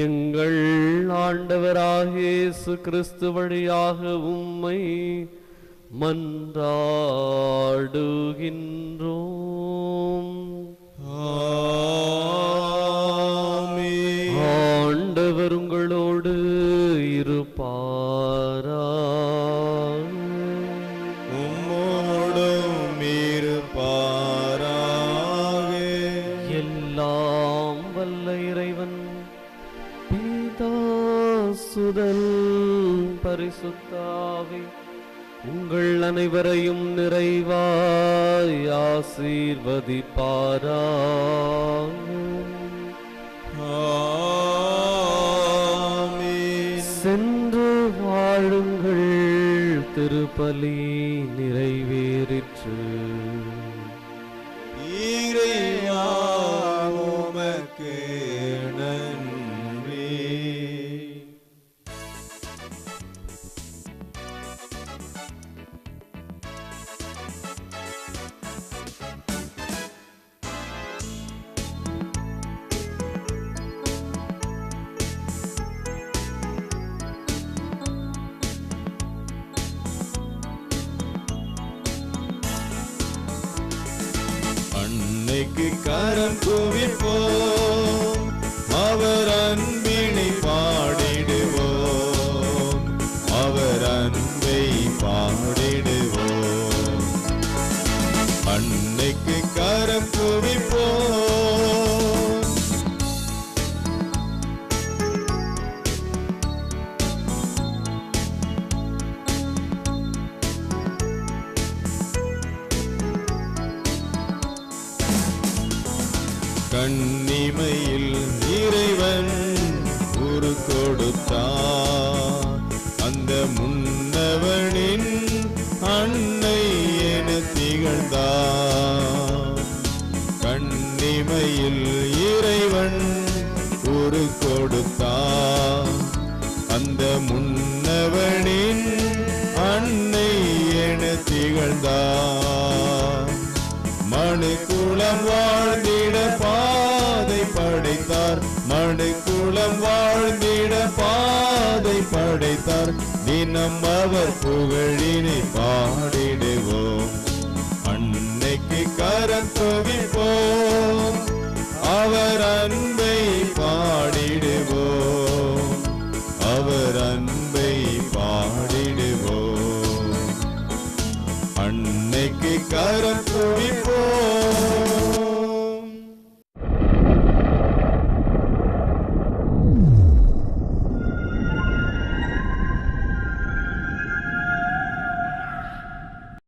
எங்கள் ஆண்டவராகிய இயேசு கிறிஸ்து வழியாக உம்மை மன்றாடுகின்றோம். ஆண்டவர் உங்களோடு இருப்பாராக. உம்மோடும் இருப்பாராக. எல்லாம் வல்ல இறைவன் பிதா சுதன் பரிசுத்த ஆவி உங்கள் அனைவரையும் நிறைவாய் ஆசீர்வதிப்பாராக. ஆமென். சென்று வாழுங்கள், திருப்பலி நிறைவேறிற்று. இறைவா உமக்கு நன்றி. அன்னைக்கு கரம் குவிப்போம், அவர் அன்பினை பாடிடுவோம், அவர் அன்பை பாடிடுவோம். அன்னைக்கு கரம் குவிப்போம். கண்ணிமையில் இறைவன் உரு கொடுத்தார், அந்த முன்னவனின் அன்னை என திகழ்ந்தார். கண்ணிமையில் இறைவன் உரு கொடுத்தார், அந்த முன்னவனின் அன்னை என திகழ்ந்தார். மனுக்குலம் வாழ்ந்திட பாதை படைத்தார், மனுக்குலம் வாழ்ந்திட பாதை படைத்தார். தினம் அவர் புகழினை பாடிடுவோம், அன்னைக்கு கரம் குவிப்போம், அவர் அன்பை பாடிடுவோம், அவர் அன்பை பாடிடுவோம். அன்னைக்கு கரம் குவிப்போம்.